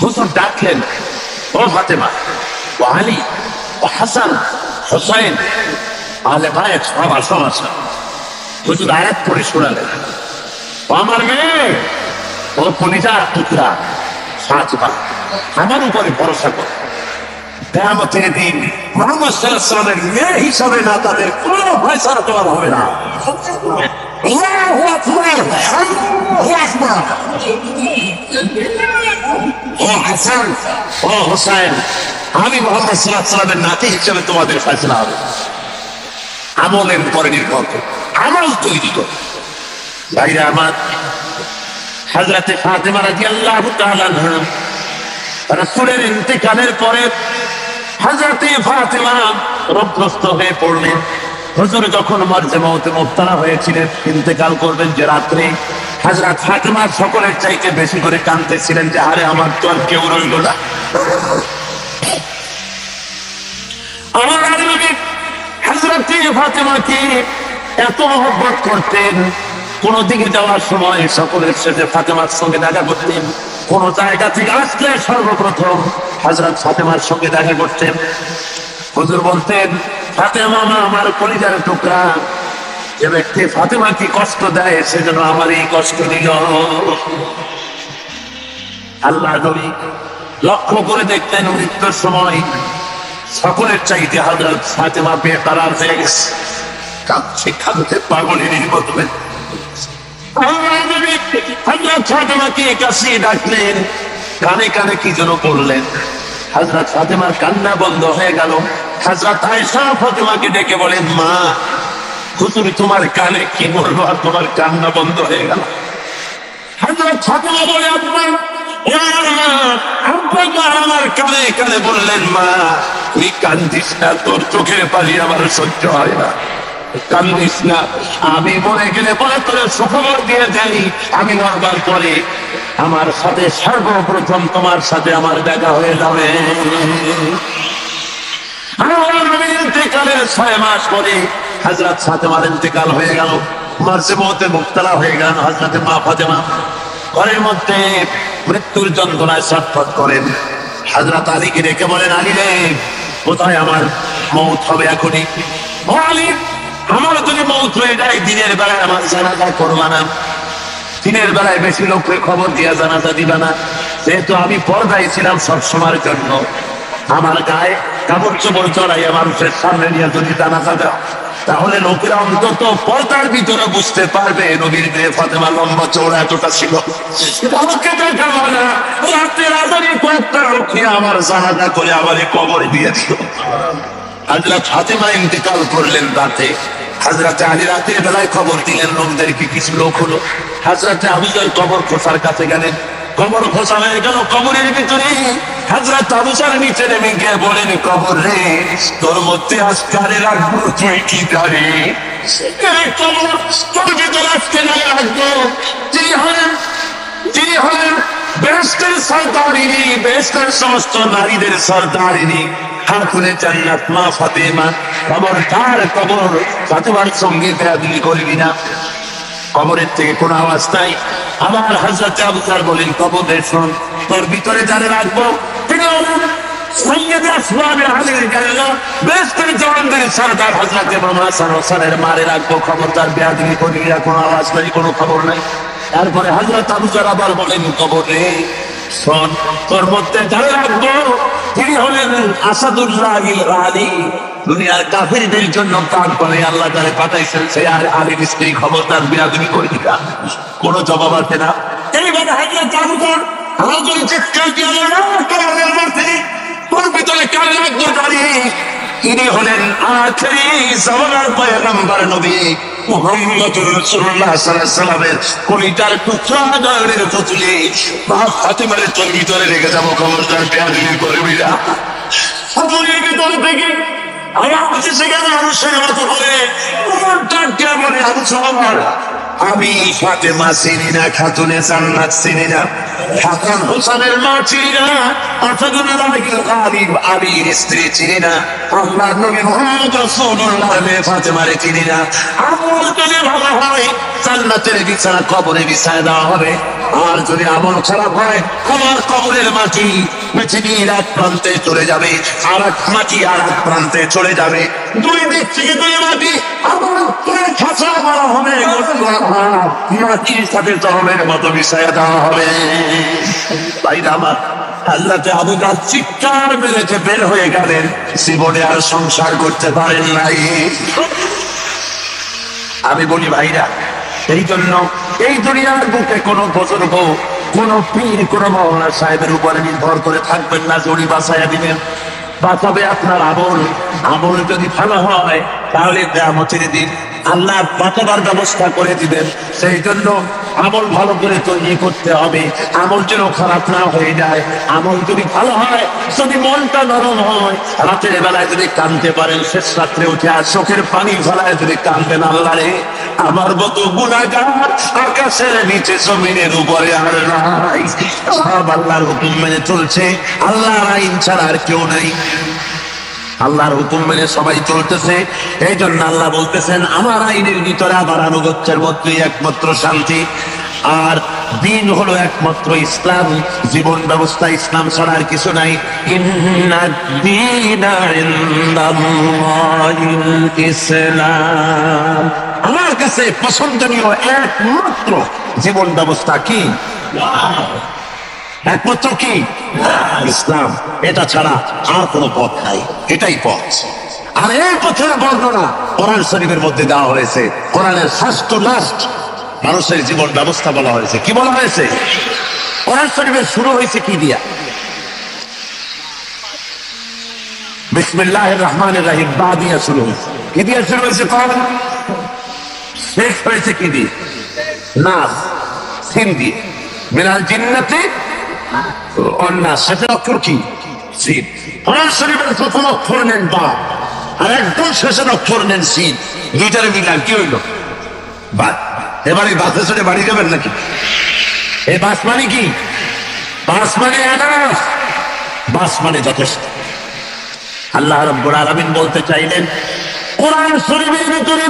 হুজুর ডাকলেন, ও ফাতেমা, ও আলী, ও হাসান, হোসাইন, আলে ভাই সব আসো আসো। হুজুর আয়াত করে শোনালেন, ও আমার মেয়ে, ও কলিজার টুকরা ফাতেমা, আমার উপরে ভরসা কর। কিয়ামতের দিন মুহাম্মদ সাল্লাল্লাহু আলাইহি ওয়াসাল্লামের মেয়ে হিসাবে না তাদের কোনো ভয় ছাড়া তোমার হবে না। আল্লাহু আকবার, আল্লাহু আকবার। ও হাসান, ও হোসেন, আমি মুহাম্মদ সাল্লাল্লাহু আলাইহি ওয়াসাল্লামের নাতি হিসেবে তোমাদের ফয়সালা হবে। আমলের উপরে নির্ভর করে আমল তৈরি করো। ভাইরা আমার, হযরতে ফাতেমা রাদিয়াল্লাহু তাআলা আনহা রাসূলের ইন্তেকালের পরে হযরতে ফাতেমা রোগগ্রস্ত হয়ে পড়লেন। হুজুর যখন মরজে মওতে মুবতালা হয়েছিলেন, ইন্তেকাল করবেন যে রাত্রে, হযরত ফাতেমা সকলের চাইতে বেশি করে কাঁদতেছিলেন যে আরে আমার তো আর কেউ রইল না। আমার নবী হযরতে ফাতেমাকে এত মহব্বত করতেন, কোন দিকে যাওয়ার সময় সকলের সাথে ফাতেমার সঙ্গে দেখা করতেন। কোন জায়গা থেকে আসলে সর্বপ্রথম হযরত ফাতেমার সঙ্গে দেখা করতেন। হুজুর বলতেন, ফাতেমা আমার কলিজার টুকরা, যে ব্যক্তি ফাতেমাকে কষ্ট দেয় সেজন্য আমার এই কষ্ট দিল। আল্লাহ নবী লক্ষ্য করে দেখতেন মৃত্যুর সময় সকলের চাইতে হযরত ফাতেমা বেকারার হয়ে গেছে, কাঁদছে কাঁদতে পাগলের মতো। হযরত ফাতেমাকে কাছে ডাকলেন, কানে কানে কি যেন বললেন। হযরত ফাতেমার কান্না বন্ধ হয়ে গেল। হযরত আয়েশা ফাতেমাকে ডেকে বলেন, মা, হুজুর তোমার কানে কি বলবো আর তোমার কান্না বন্ধ হয়ে গেল। হযরত ফাতেমা বলে, আব্বা আমার কানে কানে বললেন, মা তুই কান্দিস না, তোর চোখের পানি আমার সহ্য হয় না, কান্দিস না। আমি মরে গেলে পরে তোর সুখবর দিয়ে যাই, আমি মরবার পরে আমার সাথে সর্বপ্রথম তোমার সাথে আমার দেখা হয়ে যাবে। ইন্তেকালের 6 মাস পরে হযরত ফাতেমার ইন্তেকাল হয়ে গেল, মরজে মওতে মুবতালা হয়ে গেল হযরত মা ফাতেমা। ঘরের মধ্যে মৃত্যুর যন্ত্রণায় ছটফট করেন। হযরত আলীকে ডেকে বলেন, আলী রে, কোথায় আমার মওত হবে এখনই? ও আলী, আমার যদি মওত হয়ে যায় দিনের বেলায় আমার জানাজা করবা না, দিনের বেলায় বেশি লোককে খবর দিয়া জানাজা দিবা না, যেহেতু আমি পর্দায় ছিলাম সব সময়ের জন্য। আমার গায়ে কাপড় চোপড় চড়াইয়া মানুষের সামনে নিয়ে যদি জানাজা দাও, তাহলে লোকেরা অন্তত পর্দার ভিতরে বুঝতে পারবে নবীর মেয়ে ফাতেমা লম্বা চওড়া এতটা ছিল। আমাকে দেখাবো না, রাতের আজারে কয়েকটা লোকে আমার জানাজা করে আমার কবরে দিয়ে দিল। হযরত ফাতেমা ইন্তেকাল করলেন রাতে। হযরত আলী রাতের বেলায় খবর দিলেন লোকদেরকে, কিছু লোক হলো। হযরত আবু বকর কবর খোঁজার কাছে গেলেন, কবর খোঁজা হয়ে গেল। কবরের ভিতরে হযরত আবু বকর নিচে নেমে গিয়ে বলেন, কবর রে, তোর মধ্যে আজকারে রাখবো, তুই কি জানি কবর তোর ভিতরে আজকে না রাখবো? যিনি হলেন বেহেশতের সরদারিনী, বেহেশতের সমস্ত নারীদের সরদারিনী, খাতুনে জান্নাত মা ফাতেমা। কবর তার কবর, ফাতেমার সঙ্গে বেয়াদবি করবি না। কবরের থেকে কোনো আওয়াজ নাই। আমার হযরত আবু বকর বলেন, কবরের শোন, তোর ভিতরে যারা রাখবো তিনি হলেন সৈয়দে আসওয়াবে আহলিল জান্নাহ, বেহেশতের জওয়ানদের সরদার হযরত ইমাম হাসান হোসেনের মারে রাখবো। খবরদার বেয়াদবি করবি না, কোনো আওয়াজ নাই, কোনো খবর নাই। তারপরে হযরত আবু বকর আবার বলেন, কবর রে, শোন, তোর মধ্যে যারা রাখবো তিনি হলেন আসাদুল্লাহিল রানী, দুনিয়ার কাফিরদের জন্য প্রাণ করে আল্লাহ তাআলা পাঠাইছেন, সে আর আলীর স্ত্রী। খবরদার বেয়াদবি করবি না। কোনো জবাব আসে না। এইভাবে হযরত আবু বকর আল্লাহর চিৎকার দিয়ে কবরের মধ্যে তোর ভিতরে কার রাখবো জানি? ইনি হলেন আখেরি জামানার পয়গম্বর নবী মুহাম্মদুর রাসূলুল্লাহ সাল্লাল্লাহু আলাইহি ওয়াসাল্লামের কলিজার টুকরা নয়নের পুতুলি মা ফাতেমার তোর ভিতরে রেখে যাবো। খবরদার বেয়াদবি করবি না। কবরের ভিতর থেকে আওয়াজ এসে গেল মানুষের মতো করে, বলে, আবু বকর, আমি ফাতেমা চিনি না, খাতুনে জান্নাত চিনি না, হাসান হোসেনের মা চিনি না, আসাদুল্লাহ গালিব আলীর স্ত্রী চিনি না, আল্লাহ নবী মুহাম্মদ রাসূলুল্লাহ মেয়ে ফাতেমারে চিনি না। আমল যদি ভালো হয় জান্নাতের বিছানা কবরে বিছায় দেওয়া হবে, আর যদি আমল খারাপ হয় আমার কবরের মাটি পৃথিবীর এক প্রান্তে চলে যাবে, আর এক মাটি আর এক প্রান্তে চলে যাবে, দুই দিক থেকে দুই মাটি আমার খাঁচা করা হবে, মাটির সাথে জমের মতো বিছায় দেওয়া হবে। ভাইরা আমার, আল্লাহতে আবু জাহল চিৎকার মেরেছে বের হয়ে গেলেন, জীবনে আর সংসার করতে পারেন নাই। আমি বলি ভাইরা, এই জন্য এই দুনিয়ার বুকে কোন বুজুর্গ, কোন পীর, কোন মাওলানা সাহেবের উপরে নির্ভর করে থাকবেন না, জড়ি বাঁচাইয়া দিবেন। বাঁচাবে আপনার আমল। আমল যদি ভালো হয় তাহলে কিয়ামতের দিন আল্লাহ বাঁচাবার ব্যবস্থা করে দিবেন। সেই জন্য আমল ভালো করে তৈরি করতে হবে, আমল যেন খারাপ না হয়ে যায়। আমল যদি ভালো হয়, যদি মনটা নরম হয়, রাতের বেলায় যদি কাঁদতে পারেন, শেষ রাত্রে উঠে আর চোখের পানি ফেলায় যদি কাঁদবেন, আল্লাহ রে আমার মতো গুনাহগার আকাশের নিচে জমিনের উপরে আর নাই, সব আল্লাহর হুকুম মেনে চলছে, আল্লাহর আইন ছাড়া আর কেউ নাই, আল্লাহর হুকুম মেনে সবাই চলতেছে। এই জন্য আল্লাহ বলতেছেন আমার আইনের ভিতরে আমার আনুগত্যের মধ্যেই একমাত্র শান্তি, আর দিন হলো একমাত্র ইসলাম, জীবন ব্যবস্থা ইসলাম ছাড়া আর কিছু নাই। ইসলাম আমার কাছে পছন্দনীয় একমাত্র জীবন ব্যবস্থা কি? একমাত্র কি? ইসলাম। এটা ছাড়া আর কোনো পথ নাই, এটাই পথ। আর এই পথের বর্ণনা কোরআন শরীফের মধ্যে দেওয়া হয়েছে। কোরআনের ফার্স্ট টু লাস্ট মানুষের জীবন ব্যবস্থা বলা হয়েছে। কি বলা হয়েছে? কোরআন শরীফের শুরু হয়েছে কি দিয়া? বিসমিল্লাহির রহমানির রহিম, বা দিয়া শুরু হয়েছে। কি দিয়া শুরু হয়েছে? কোরআন শেষ হয়েছে কি দিয়ে? নাস, সিন দিয়ে। মিনাল জিন্নাতি ওয়ান্নাস, সেটা অক্ষর কি? সিন। কোরআন শরীফের প্রথম অক্ষর নেন বা, আর একদম শেষের অক্ষর নেন সিন। দুইটারে মিলান কি হইল? বাদ। এবারে বাসে চড়ে বাড়ি যাবেন নাকি? এই বাস মানে কি? বাস মানে এনাফ, বাস মানে যথেষ্ট। আল্লাহ রাব্বুল আলামিন বলতে চাইলেন কোরআন শরীফের ভিতরে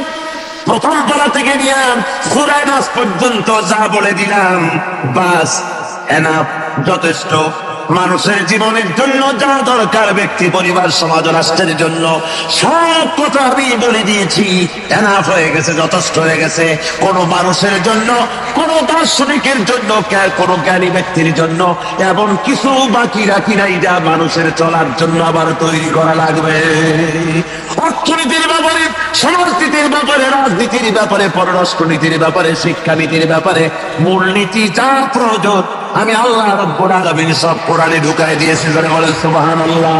প্রথম পারা থেকে নিয়ে সূরা নাস পর্যন্ত যা বলে দিলাম, বাস, এনাফ, যথেষ্ট। মানুষের জীবনের জন্য যা দরকার, ব্যক্তি, পরিবার, সমাজ, রাষ্ট্রের জন্য সব কথা আমি বলে দিয়েছি। এনাফ হয়ে গেছে, যথেষ্ট হয়ে গেছে। কোন মানুষের জন্য, কোন দার্শনিকের জন্য, কোন জ্ঞানী ব্যক্তির জন্য এমন কিছু বাকি রাখি নাই যা মানুষের চলার জন্য আবার তৈরি করা লাগবে। অর্থনীতির ব্যাপারে, সমাজনীতির ব্যাপারে, রাজনীতির ব্যাপারে, পররাষ্ট্রনীতির ব্যাপারে, শিক্ষানীতির ব্যাপারে, মূলনীতি যা প্রয়োজন আমি আল্লাহ রাব্বুল আলামিন সব কোরআনে ঢুকায় দিয়েছি। যারা বলেন সুবহানাল্লাহ,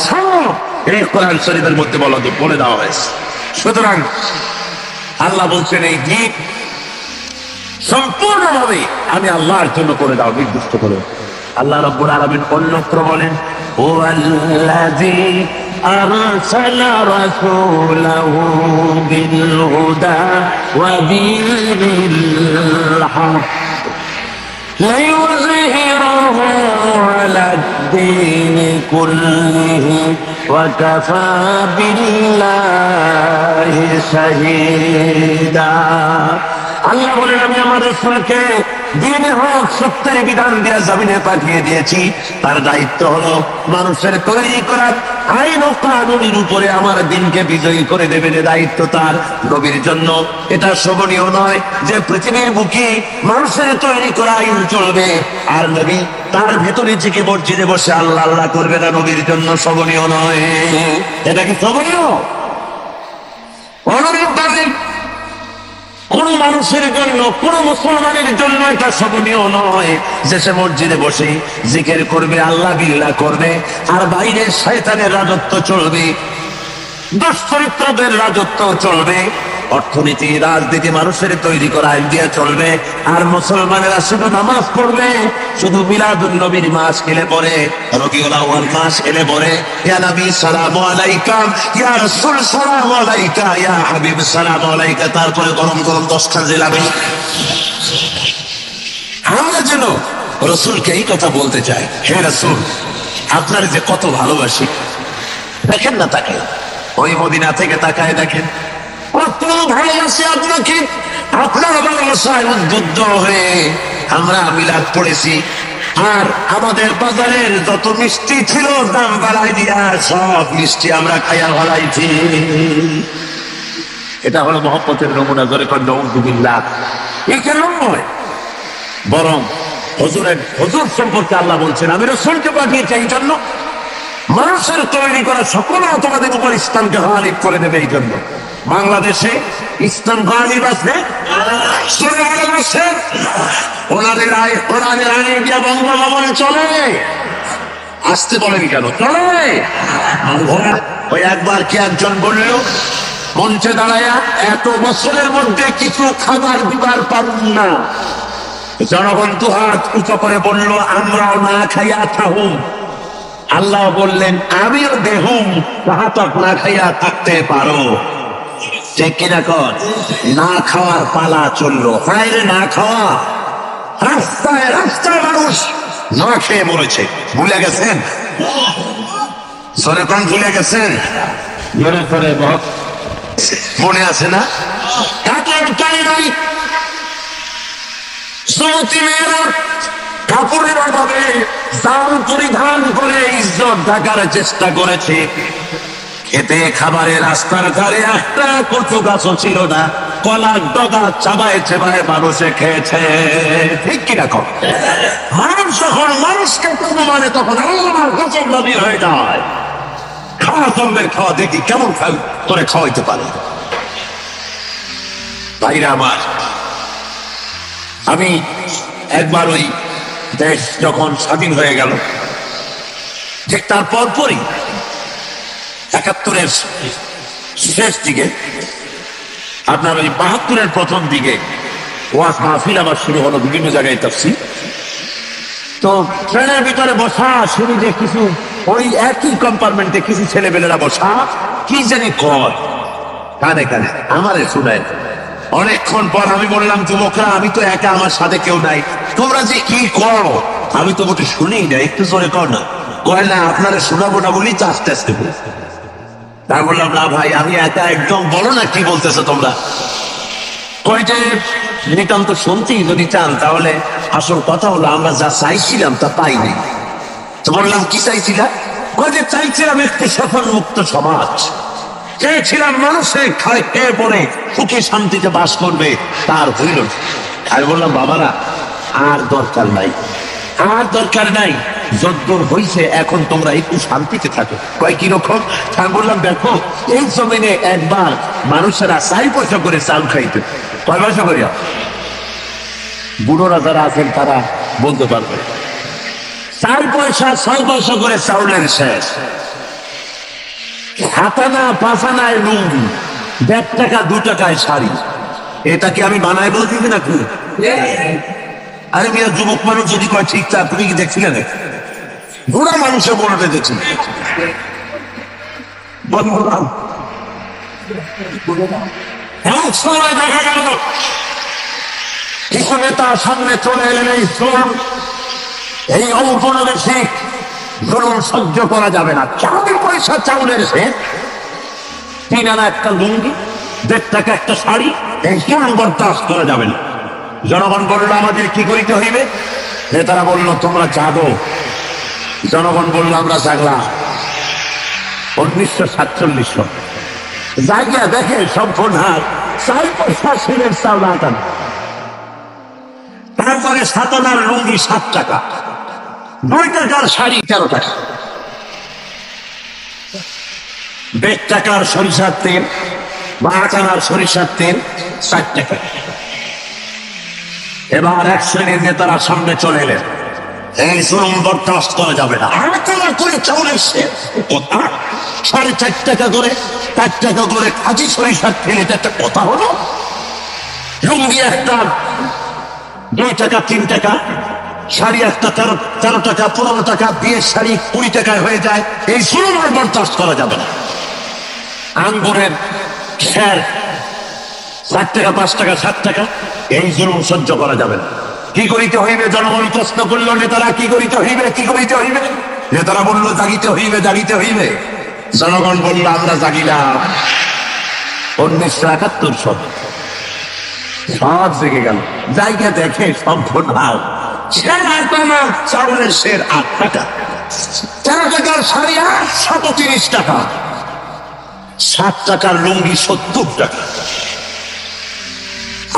সব এই কোরআন শরীফের মধ্যে বলে দেওয়া হয়েছে। সুতরাং আল্লাহ বলছেন এই দিক সম্পূর্ণভাবে আমি আল্লাহর জন্য করে দাও, নির্দিষ্ট করে। আল্লাহ রাব্বুল আলামিন অন্যত্র বলেন হুয়াল্লাযী আরসালা রাসূলাহু বিল হুদা ওয়া দীনিল হক ليظهره على الدين كله وكفى بالله شهيدا। আল্লাহ বলেন আমি আমার রাসূলকে দ্বীন হক, সত্যের বিধান দিয়ে জমিনে পাঠিয়ে দিয়েছি। তার দায়িত্ব হলো মানুষের তৈরি করা আইন ও কানুনের উপরে আমার দিনকে বিজয়ী করে দেবেন, দায়িত্ব তার। নবীর জন্য এটা শোভনীয় নয় যে পৃথিবীর বুকে মানুষের তৈরি করা আইন চলবে আর নবী তার ভেতরে থেকে মসজিদে বসে আল্লাহ আল্লাহ করবে না। নবীর জন্য শোভনীয় নয়। এটা কি শোভনীয়? অনুরূপভাবে কোন মানুষের জন্য, কোন মুসলমানের জন্য এটা শোভনীয় নয় যে সে মসজিদে বসে জিকির করবে, আল্লাহ বিল্লাহ করবে, আর বাইরে শয়তানের রাজত্ব চলবে, দুশ্চরিত্রদের রাজত্ব চলবে। অর্থনীতি, রাজনীতি মানুষের তৈরি করা আইন দিয়ে চলবে, আর মুসলমানেরা শুধু নামাজ পড়বে, শুধু মিলাদুন নবীর মাস এলে পরে, রবিউল আউয়াল মাস এলে পরে, ইয়া নবী সালামু আলাইকা, ইয়া রাসূল সালামু আলাইকা, ইয়া হাবিব সালামু আলাইকা, তারপরে গরম গরম 10টা জিলাপি। আমরা যেন রসুলকে এই কথা বলতে চায়, হে রসুল আপনার যে কত ভালোবাসি, দেখেন না তাকে, ওই মদিনা থেকে তাকায় দেখেন কত ভালোবাসি আপনাকে। আপনার ভালোবাসায় উদ্বুদ্ধ হয়ে আমরা মিলাদ পড়েছি, আর আমাদের বাজারের যত মিষ্টি ছিল দাম বাড়াই দিয়া সব মিষ্টি আমরা খাইয়া ভালাইছি। এটা হলো মহব্বতের নমুনা। করে নাউযুবিল্লাহ। এখানে নয়, বরং হুজুর সম্পর্কে আল্লাহ বলছেন আমি রাসূলকে পাঠিয়েছি এই জন্য মানুষের তৈরি করা সকল মতবাদের উপর ইসলামকে গালিব করে দেবে। এই জন্য বাংলাদেশে ইসলাম গালিব আছে, ওনাদের আইন দিয়া বঙ্গভবনে চলে। আসতে বলেন কেন চলে? ওই একবার কি একজন বলল মঞ্চে দাঁড়ায়া, এত বছরের মধ্যে কিছু খাবার দিবার পারুন না। জনগণ দু হাত উঁচু করে বলল আমরাও না খাইয়া থাকুম। আল্লাহ বললেন আমিও দেহুম, তাহা তক না খাইয়া থাকতে পারো। ঠিক কিনা কর? না খাওয়ার পালা চললো। বাইরে না খাওয়া, রাস্তায় রাস্তায় মানুষ না খেয়ে মরেছে। ভুলে গেছেন? সরে কোন ভুলে গেছেন? জোরে করে মনে আছে না? নাই শ্রমতি মেয়েরা কাপড়ের অভাবে দাম পরিধান করে ইজ্জত ঢাকার চেষ্টা করেছে। খেতে খাবারের রাস্তার ধারে একটা কচু গাছও ছিল না, কলার ডগা চাবায় চেবায় মানুষে খেয়েছে। ঠিক কিনা কম? মানুষ যখন মানুষকে প্রভু মানে তখন আল্লাহর গজব নবী হয়ে যায়। খাওয়া জন্মের খাওয়া দেখি কেমন করে খাওয়াইতে পারে। ভাইরা আমার, আমি একবার ওই দেশ যখন স্বাধীন হয়ে গেল, ঠিক তার পরপরই ৭১-এর শেষ দিকে, আপনার ওই ৭২-এর প্রথম দিকে ওয়াজ মাহফিল আবার শুরু হলো বিভিন্ন জায়গায় তাফসীর। তো ট্রেনের ভিতরে বসা শুরু যে কিছু ওই একই কম্পার্টমেন্টে কিছু ছেলেবেলেরা বসা কি জানি কর কানে কানে আমারে শুনায়। অনেকক্ষণ পর আমি বললাম যুবকরা আমি তো একা, আমার সাথে কেউ নাই, তোমরা যে কি করো আমি তো মোটে শুনি না, একটু জোরে কর না। কয় না আপনারা শোনাবো না বলি তো আস্তে আস্তে বলি। তাই বললাম না ভাই আমি একা, একদম বলো না কি বলতেছো তোমরা। কয় যে নিতান্ত শুনছি, যদি চান তাহলে আসল কথা হলো আমরা যা চাইছিলাম তা পাইনি। তো বললাম কি চাইছিলাম? কয় যে চাইছিলাম একটি শোষণ মুক্ত সমাজ, চেয়েছিলাম মানুষের খায় খেয়ে পড়ে সুখে শান্তিতে বাস করবে, তার হইল। আমি বললাম বাবারা আর দরকার নাই, আর দরকার নাই, যদ্দূর হইছে এখন তোমরা একটু শান্তিতে থাকো। কয় কিরকম? আমি বললাম দেখো এই জমিনে একবার মানুষেরা ৪ পয়সা করে চাল খাইতে। কয় পয়সা করিয়া? বুড়োরা যারা আছেন তারা বলতে পারবে। ৪ পয়সা ৬ পয়সা করে চাউলের শেষ, হাতানা পাঁচানায় লুঙ্গি, ১.৫ টাকা ২ টাকায় শাড়ি। এটা কি আমি বানায় বলছি নাকি? আরে মেয়েরা যুবক মানুষ যদি কয় ঠিক তা তুমি কি দেখছিলেন? বুড়া মানুষের বড়টা দেখছি। দেখা গেল কিছু নেতা সামনে চলে এলেন, এই ইসলাম এই ঔপনিবেশিক জুলুম সহ্য করা যাবে না। ৪ পয়সা চাউলের শেষ, ৩ আনা একটা লুঙ্গি, ১.৫ টাকা একটা শাড়ি, এই জুলুম বরদাস্ত করা যাবে না। জনগণ বলল আমাদের কি করিতে হইবে? নেতারা বলল তোমরা জাগো। জনগণ বলল আমরা জাগলাম। ১৯৪৭ জায়গা দেখে সম্পূর্ণ ৪ পয়সা সিলের চাউল আটানা, তারপরে ৭ আনার লুঙ্গি ৭ টাকা, ২ টাকার শাড়ি ১৩ টাকা, ১.৫ টাকার সরিষার তেল বা ৮ আনার সরিষার তেল ৬০ টাকা। এবার এক শ্রেণীর নেতারা সামনে চলে এলেন, এই জুলুম বরদাস্ত করা যাবে না। করে চাউলের শেষ কথা ৪.৫ টাকা করে, ৪ টাকা করে খাঁটি সরিষার তেল, এটা একটা কথা হলো? লুঙ্গি একটা ২ টাকা ৩ টাকা, শাড়ি একটা ১৩ টাকা ১৫ টাকা, বিয়ের শাড়ি ২০ টাকায় হয়ে যায়। এই জুলুম আর বরদাস্ত করা যাবে না। আঙ্গুরের খ্যার ৪ টাকা ৫ টাকা ৭ টাকা, এই জুলুম সহ্য করা যাবে না। কি করিতে হইবে? জনগণ প্রশ্ন করলো, নেতারা কি করিতে হইবে, কি করিতে হইবে? নেতারা বললো জাগিতে হইবে, জাগিতে হইবে। জনগণ বললো আমরা জাগিলাম। 1971 সব জেগে গেল। জায়গা দেখে সব ভোটার চাউলের শের 8 টাকা, 4 টাকার শাড়ি 830 টাকা, 7 টাকার লুঙ্গি 70 টাকা।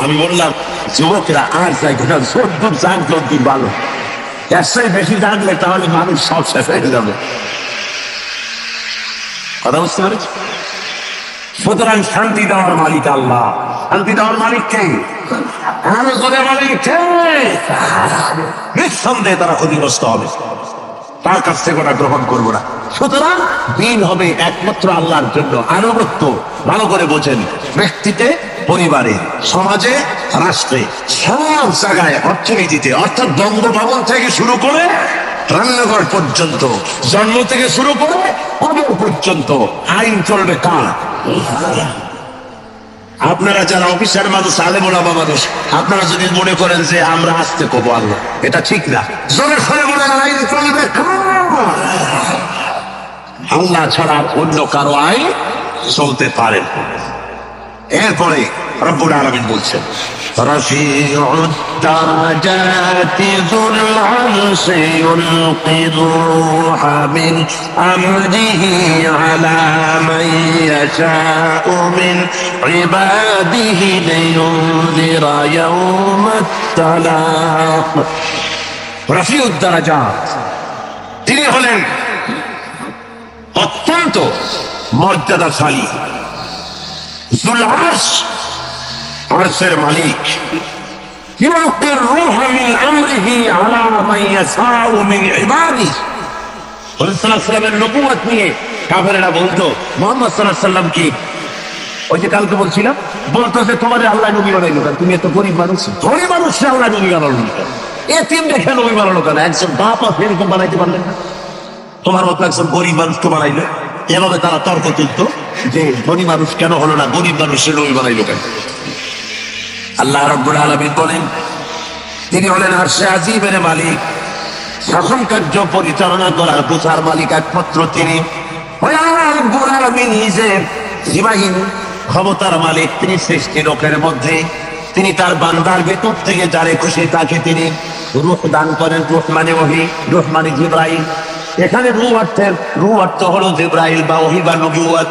আমি বললাম যুবকেরা আর জায়গা না, 14 জাগলো কি ভালো, এর চেয়ে বেশি জাগলে তাহলে মানুষ সব শেষ হয়ে যাবে। কথা বুঝতে পারছি? সুতরাং শান্তি দেওয়ার মালিক আল্লাহ। শান্তি দেওয়ার মালিক কে? নিঃসন্দেহে তারা ক্ষতিগ্রস্ত হবে, তার কাছ থেকে ওরা গ্রহণ করবো না। সুতরাং দিন হবে একমাত্র আল্লাহর জন্য। আনুগত্য ভালো করে বোঝেন, ব্যক্তিতে, পরিবারে, সমাজে, রাষ্ট্রে, সব জায়গায়, অর্থনীতিতে, অর্থাৎ বঙ্গভবন থেকে শুরু করে রান্নাঘর পর্যন্ত, জন্ম থেকে শুরু করে কবর পর্যন্ত আইন চলবে কার? আপনারা যারা অফিসার মানুষ, আলেম ওলামা মানুষ, আপনারা যদি মনে করেন যে আমরা আসতে কব আল্লাহ, এটা ঠিক না। জোরে সরে বলেন আইন চলবে কার? আল্লাহ ছাড়া অন্য কারো আইন চলতে পারে। এরপরে রব্বুল আলামিন বলছেন রাফিউদ দারাজাতি যুল আরশি ইউলকিযু রূহা মিন আমরিহি আলা মান ইয়াশাউ মিন ইবাদিহি লিয়ুনযিরা ইয়াওমাত তালাক। রাফিউদ দারাজাত, তিনি হলেন অত্যন্ত মর্যাদাশালী, যুল আরশ, আরশের মালিক। ইউলকির রূহা মিন আমরিহি আলা মান ইয়াশাউ মিন ইবাদিহি। রাসূল সাল্লাল্লাহু আলাইহি ওয়াসাল্লামের নবুয়ত নিয়ে কাফেররা বলতো মুহাম্মদ সাল্লাল্লাহু আলাইহি ওয়াসাল্লাম কি, ওই যে কালকে বলছিলাম, বলতো যে তোমাদের আল্লাহ নবী বানাইলো কেন? তুমি এত গরিব মানুষ, ধনী মানুষরা আল্লাহ নবী বানালো কেন? এতিম দেখে নবী বানালো কেন? একজন বাপ আছে এরকম বানাইতে পারলেন না? তোমার মতো একজন গরিব মানুষকে বানাইলো। এভাবে তারা তর্ক তুলত যে ধনী মানুষ কেন হলো না, গরিব মানুষের নবী বানাইলো কেন? আল্লাহ রাব্বুল আলামিন বলেন তিনি হলেন আরশে আজিমের মালিক, শাসন কার্য পরিচালনা করার বোঝার মালিক একমাত্র তিনি। আল্লাহ রাব্বুল আলামিন নিজে সীমাহীন ক্ষমতার মালিক। তিনি সৃষ্টি লোকের মধ্যে তিনি তার বান্দার ভেতর থেকে যারে খুশি তাকে তিনি রূহ দান করেন। রূহ মানে ওহী, রূহ মানে জিবরাইল। এখানে রূহ অর্থ হলো জিবরাইল বা ওহী বা নবুয়ত।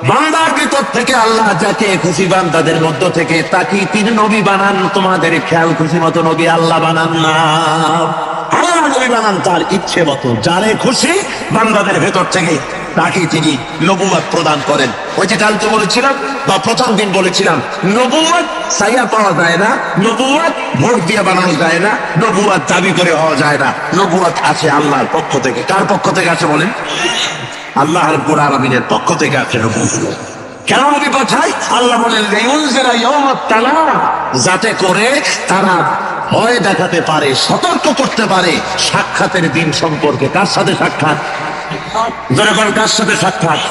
বান্দার ভিতর থেকে আল্লাহ যাকে খুশি বান্দাদের মধ্য থেকে তাকে তিনি নবী বানান। তোমাদের খেয়াল খুশি মতো নবী আল্লাহ বানান না, আল্লাহ নবী বানান তার ইচ্ছে মতো। যারে খুশি বান্দাদের ভেতর থেকে তাকে তিনি নবুয়ত প্রদান করেন। ওই যে কালকে বলেছিলাম বা প্রথম দিন বলেছিলাম, নবুয়ত চাইয়া পাওয়া যায় না, নবুয়ত ভোট দিয়ে বানানো যায় না, নবুয়ত দাবি করে হওয়া যায় না। নবুয়ত আছে আল্লাহর পক্ষ থেকে। কার পক্ষ থেকে আছে বলেন? আল্লাহ রাব্বুল আলামিনের পক্ষ থেকে আছে নবুয়ত। কেন নবী পাঠায়? আল্লাহ বলেন লিয়ুনযিরা ইয়াওমাত তালাক, যাতে করে তারা ভয় দেখাতে পারে, সতর্ক করতে পারে সাক্ষাতের দিন সম্পর্কে। কার সাথে সাক্ষাৎ? যখন কার সাথে সাক্ষাৎ?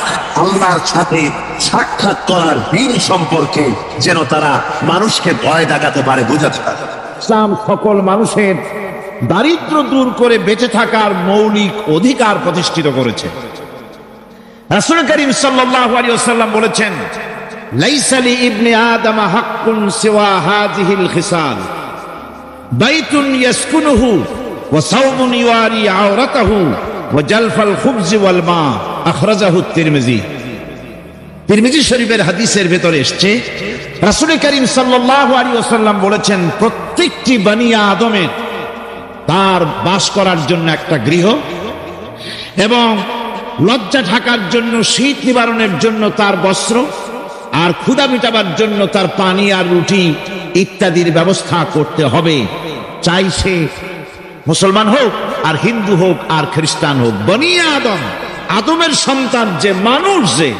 আল্লাহর সাথে সাক্ষাৎ করার দিন সম্পর্কে, যেন তারা মানুষকে ভয় দেখাতে পারে, বুঝাতে পারে। ইসলাম সকল মানুষের দারিদ্র দূর করে বেঁচে থাকার মৌলিক অধিকার প্রতিষ্ঠিত করেছে। রাসূল করিম সাল্লাল্লাহু আলাইহি ওয়াসাল্লাম বলেছেন, লাইসা লি ইবনে আদম হাক্কুন সিওয়া হাযিহিল খিসাল, বাইতুন ইয়াসকুনুহু ওয়া সাওমুন ইওয়ারি আওরাতাহু ওয়া জালফাল খুবজ ওয়াল মা। আখরাজাহু তিরমিজি। তিরমিজি শরীফের হাদিসের ভেতরে এসেছে, রাসূল করিম সাল্লাল্লাহু আলাইহি ওয়াসাল্লাম বলেছেন, প্রত্যেকটি বনি আদমের তার বাস করার জন্য একটা গৃহ এবং লজ্জা ঢাকার জন্য, শীত নিবারণের জন্য তার বস্ত্র, আর ক্ষুধা মিটাবার জন্য তার পানি আর রুটি ইত্যাদির ব্যবস্থা করতে হবে। চাই সে মুসলমান হোক আর হিন্দু হোক আর খ্রিস্টান হোক, বনি আদম, আদমের সন্তান যে মানুষ, যে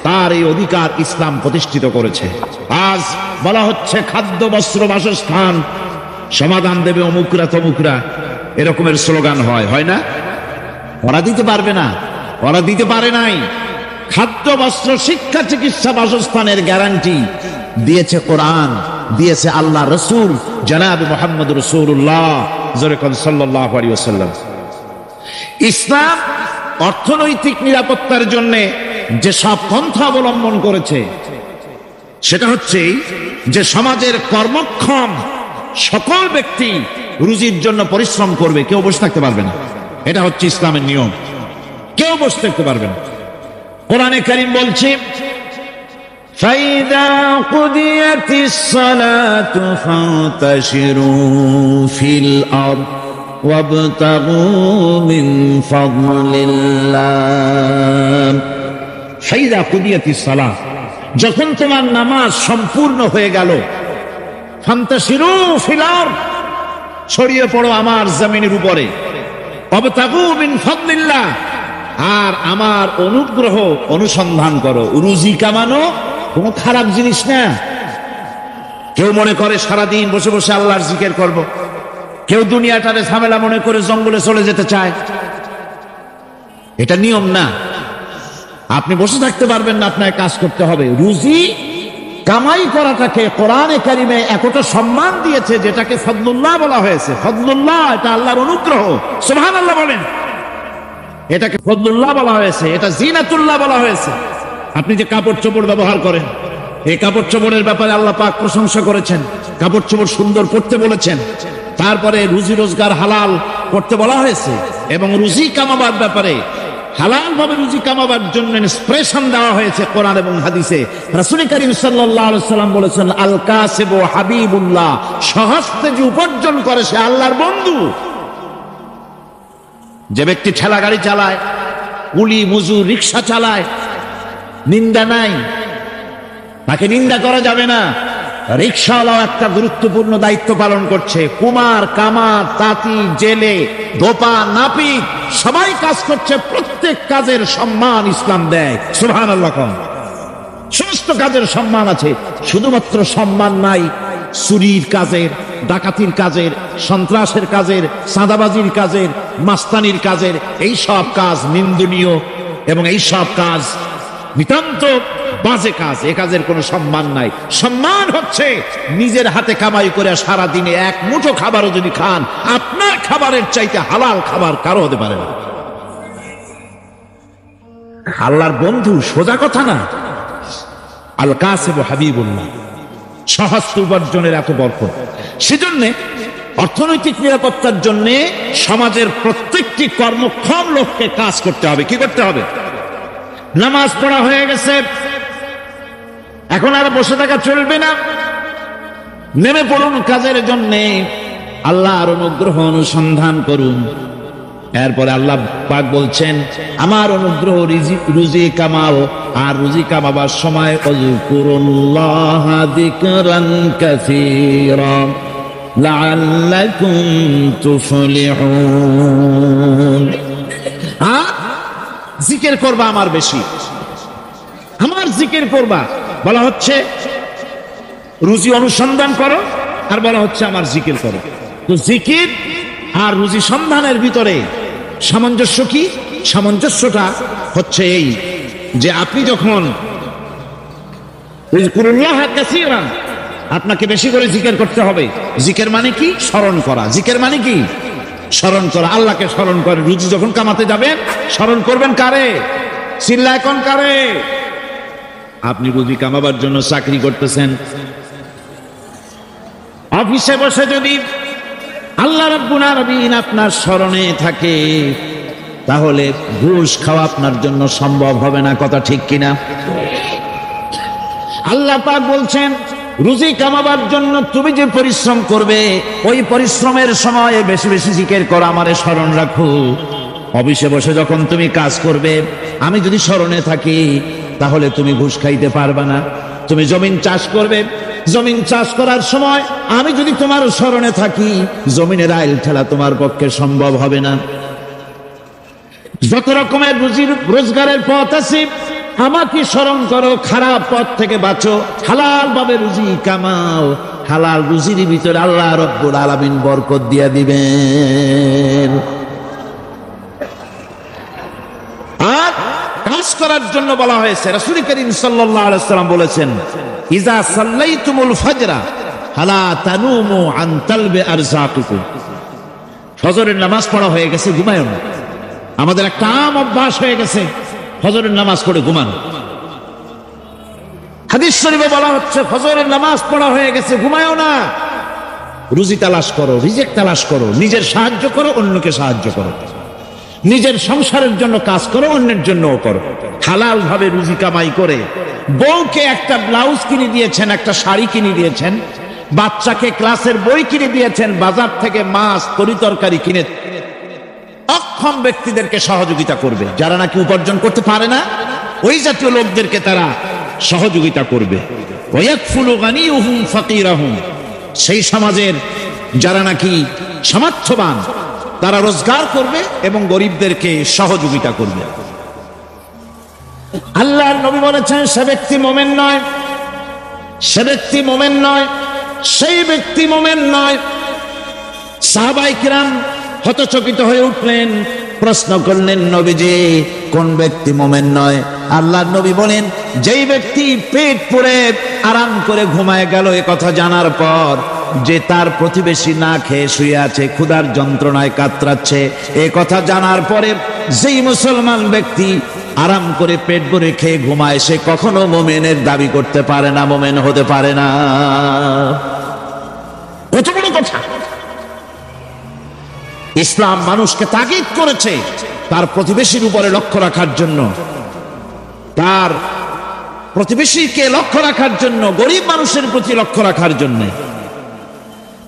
তার এই অধিকার ইসলাম প্রতিষ্ঠিত করেছে। আজ বলা হচ্ছে খাদ্য, বস্ত্র, বাসস্থান সমাধান দেবে অমুকরা তমুকরা, এরকমের স্লোগান হয় না? ওরা দিতে পারবে না, ওরা দিতে পারে নাই। খাদ্য, বস্ত্র, শিক্ষা, চিকিৎসা, বাসস্থানের গ্যারান্টি দিয়েছে কোরআন। দিয়েছে আল্লাহ রসুল জনাব মুহাম্মদ রাসূলুল্লাহ সাল্লাল্লাহু আলাইহি ওয়াসাল্লাম। ইসলাম অর্থনৈতিক নিরাপত্তার জন্য যে সব পন্থা অবলম্বন করেছে সেটা হচ্ছে যে সমাজের কর্মক্ষম সকল ব্যক্তি রুজির জন্য পরিশ্রম করবে, কেউ বসে থাকতে পারবে না। এটা হচ্ছে ইসলামের নিয়ম, কেউ বসে থাকতে পারবে না। কোরআনে কারীম বলছে فَإِذَا قُضِيَتِ الصَّلَاةُ فَانتَشِرُوا فِي الْأَرْضِ وَابْتَغُوا مِنْ فَضْلِ اللَّهِ فَإِذَا قُضِيَتِ الصَّلَاةُ যখন তোমার নামাজ সম্পূর্ণ হয়ে গেল, ফান্তাশিরু ফিল আরদ ছড়িয়ে পড়ো আমার জমিনের উপরে, ওয়াবতাগু মিন ফাদলিল্লাহ আর আমার অনুগ্রহ অনুসন্ধান করো। রুজি কামানো কোনো খারাপ জিনিস না। কেউ মনে করে সারাদিন বসে বসে আল্লাহর জিকির করব, কেউ দুনিয়াটারে ঝামেলা মনে করে জঙ্গলে চলে যেতে চায়। এটা নিয়ম না। আপনি বসে থাকতে পারবেন না, আপনাকে কাজ করতে হবে। রুজি কামাই করাটাকে কোরআনে কারিমে এতটা সম্মান দিয়েছে যেটাকে ফদলুল্লাহ বলা হয়েছে। ফদলুল্লাহ এটা আল্লাহর অনুগ্রহ, সুবহানাল্লাহ বলেন। এটাকে ফদলুল্লাহ বলা হয়েছে, এটা জিনাতুল্লাহ বলা হয়েছে। আপনি যে কাপড় চোপড় ব্যবহার করেন, এই কাপড় চোপড়ের ব্যাপারে আল্লাহ পাক প্রশংসা করেছেন, কাপড় চোপড় সুন্দর পড়তে বলেছেন। তারপরে রুজি রোজগার হালাল করতে বলা হয়েছে এবং রুজি কামাবার ব্যাপারে হালাল ভাবে রুজি কামাবার জন্য ইন্সপিরেশন দেওয়া হয়েছে কোরআন এবং হাদিসে। রাসূল করিম সাল্লাল্লাহু আলাইহি ওয়াসাল্লাম বলেছেন, আল কাসিবু হাবিবুল্লাহ, সহস্তে যে উপার্জন করে সে আল্লাহর বন্ধু। যে ব্যক্তি ঠেলা গাড়ি চালায়, কুলি মজুর রিকশা চালায়, নিন্দা নাই, তাকে নিন্দা করা যাবে না। রিকশাওয়ালাও একটা গুরুত্বপূর্ণ দায়িত্ব পালন করছে। কুমার, কামার, তাঁতি, জেলে, ধোপা, নাপিত সবাই কাজ করছে। প্রত্যেক কাজের সম্মান ইসলাম দেয়, সুবহানাল্লাহ। সমস্ত কাজের সম্মান আছে, শুধুমাত্র সম্মান নাই চুরির কাজের, ডাকাতির কাজের, সন্ত্রাসের কাজের, চাঁদাবাজির কাজের, মাস্তানির কাজের। এই সব কাজ নিন্দনীয় এবং এই সব কাজ নিতান্ত বাজে কাজ। এ কাজের কোনো সম্মান নাই। সম্মান হচ্ছে নিজের হাতে কামাই করে সারা দিনে এক মুঠো খাবারও যদি খান, আপনার খাবারের চাইতে হালাল খাবার কারো হতে পারে না। আল্লাহর বন্ধু সোজা কথা না। আল কাসিবু হাবিবুল্লাহ, সহস্র উপার্জনের এত বরকত। সেজন্য অর্থনৈতিক নিরাপত্তার জন্য সমাজের প্রত্যেকটি কর্মক্ষম লোককে কাজ করতে হবে। কি করতে হবে? নামাজ পড়া হয়ে গেছে, এখন আর বসে থাকা চলবে না। নেমে পড়ুন কাজের জন্য, আল্লাহর অনুগ্রহ অনুসন্ধান করুন। এরপরে আল্লাহ পাক বলছেন, আমার অনুগ্রহ রুজি কামাও, আর রুজি কামাবার সময় আযকুরুল্লাহ যিকরান কাসীরা লাআল্লাকুম তুফলিহুন। জিকির করবা আমার বেশি, আমার জিকির করবা। বলা হচ্ছে রুজি অনুসন্ধান করো, আর বলা হচ্ছে আমার জিকির করো। তো জিকির আর রুজি সন্ধানের ভিতরে সামঞ্জস্য কি? সামঞ্জস্যটা হচ্ছে এই যে আপনি যখন আপনাকে বেশি করে জিকির করতে হবে। জিকির মানে কি? স্মরণ করা। জিকির মানে কি? স্মরণ করা, আল্লাহকে স্মরণ করে। রুজি যখন কামাতে যাবেন স্মরণ করবেন কারে? চিল্লায় কোন কারে? আপনি রুজি কামাবার জন্য চাকরি করতেছেন, অফিসে বসে যদি আল্লাহ রাব্বুল আলামিন আপনার স্মরণে থাকে, তাহলে ঘুষ খাওয়া আপনার জন্য সম্ভব হবে না। কথা ঠিক কিনা? আল্লাহ পাক বলছেন, রুজি কামাবার জন্য তুমি যে পরিশ্রম করবে, ওই পরিশ্রমের সময় বেশি বেশি জিকির করো, আমারে স্মরণ রাখো। অফিসে বসে যখন তুমি কাজ করবে, আমি যদি স্মরণে থাকি, তাহলে তুমি ঘুষ খাইতে পারবে না। তুমি জমিন চাষ করবে, জমিন চাষ করার সময় আমি যদি তোমার স্মরণে থাকি, জমিনের আইল ঠেলা তোমার পক্ষে সম্ভব হবে না। যত রকমের রুজির রোজগারের পথ আছে, আমাকে স্মরণ করো, খারাপ পথ থেকে বাঁচো, হালাল ভাবে রুজি কামাও। হালাল রুজির ভিতরে আল্লাহ রাব্বুল আলামিন বরকত দিয়া দিবেন। আর কাজ করার জন্য বলা হয়েছে। রাসূল করিম সাল্লাল্লাহু আলাইহি ওয়াসাল্লাম বলেছেন, ইজা সাল্লাইতুমুল ফাজরা হালা তানুমু আন তালবে আরযাকুকুম, ফজরের নামাজ পড়া হয়ে গেছে, ঘুমায়ও না। আমাদের একটা আম অভ্যাস হয়ে গেছে ফজরের নামাজ পড়ে ঘুমানো। হাদিস শরীফে বলা হচ্ছে ফজরের নামাজ পড়া হয়ে গেছে, ঘুমায়ও না, রুজি তালাশ করো, রিজিক তালাশ করো, নিজের সাহায্য করো, অন্যকে সাহায্য করো, নিজের সংসারের জন্য কাজ করো, অন্যের জন্যও করো। হালাল ভাবে রুজি কামাই করে বউকে একটা ব্লাউজ কিনে দিয়েছেন, একটা শাড়ি কিনে দিয়েছেন, বাচ্চাকে ক্লাসের বই কিনে দিয়েছেন, বাজার থেকে মাছ তরিতরকারি কিনে অক্ষম ব্যক্তিদেরকে সহযোগিতা করবে। যারা নাকি উপার্জন করতে পারে না ওই জাতীয় লোকদেরকে তারা সহযোগিতা করবে। ওয়ায়াকফুলু গানিয়ুহুম ফাকিরাহুম, সেই সমাজের যারা নাকি সামর্থ্যবান তারা রোজগার করবে এবং গরিবদেরকে সহযোগিতা করবে। আল্লাহর নবী বলেছেন সে ব্যক্তি মুমিন নয়, সে ব্যক্তি মুমিন নয়, সেই ব্যক্তি মুমিন নয়। সাহাবায়ে কিরাম হতচকিত হয়ে উঠলেন, প্রশ্ন করলেন নবীজি কোন ব্যক্তি মুমিন নয়? আল্লাহর নবী বলেন যেই ব্যক্তি পেট পুরে আরাম করে ঘুমায় গেল এ কথা জানার পর, যে তার প্রতিবেশী না খেয়ে শুয়ে আছে, ক্ষুধার যন্ত্রণায় কাতরাচ্ছে, এ কথা জানার পরে যেই মুসলমান ব্যক্তি আরাম করে পেট ভরে খেয়ে ঘুমায় সে কখনো মুমিনের দাবি করতে পারে না, মুমিন হতে পারে না। কত বড় কথা! ইসলাম মানুষকে তাগিদ করেছে তার প্রতিবেশীর উপরে লক্ষ্য রাখার জন্য, তার প্রতিবেশীকে লক্ষ্য রাখার জন্য, গরিব মানুষের প্রতি লক্ষ্য রাখার জন্য।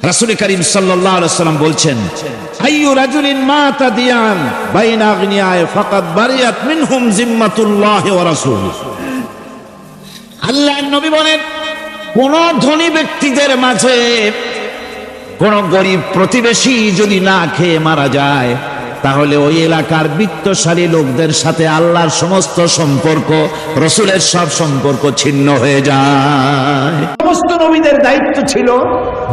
রাসূল করিম সাল্লাল্লাহু আলাইহি ওয়াসাল্লাম বলছেন আইয়ু রাজুলিন মাতা দিয়ান বাইনা আগনিয়ায়ে ফাকাদ বারিয়াত মিনহুম জিম্মাতুল্লাহি ওয়া রাসূলুহু। আল্লাহর নবী বলেন কোন ধনী ব্যক্তিদের মাঝে কোন গরিব প্রতিবেশী যদি না খেয়ে মারা যায় তাহলে ওই এলাকার বিত্তশালী লোকদের সাথে আল্লাহর সমস্ত সম্পর্ক, রাসূলের সব সম্পর্ক ছিন্ন হয়ে যায়। সমস্ত নবীদের দায়িত্ব ছিল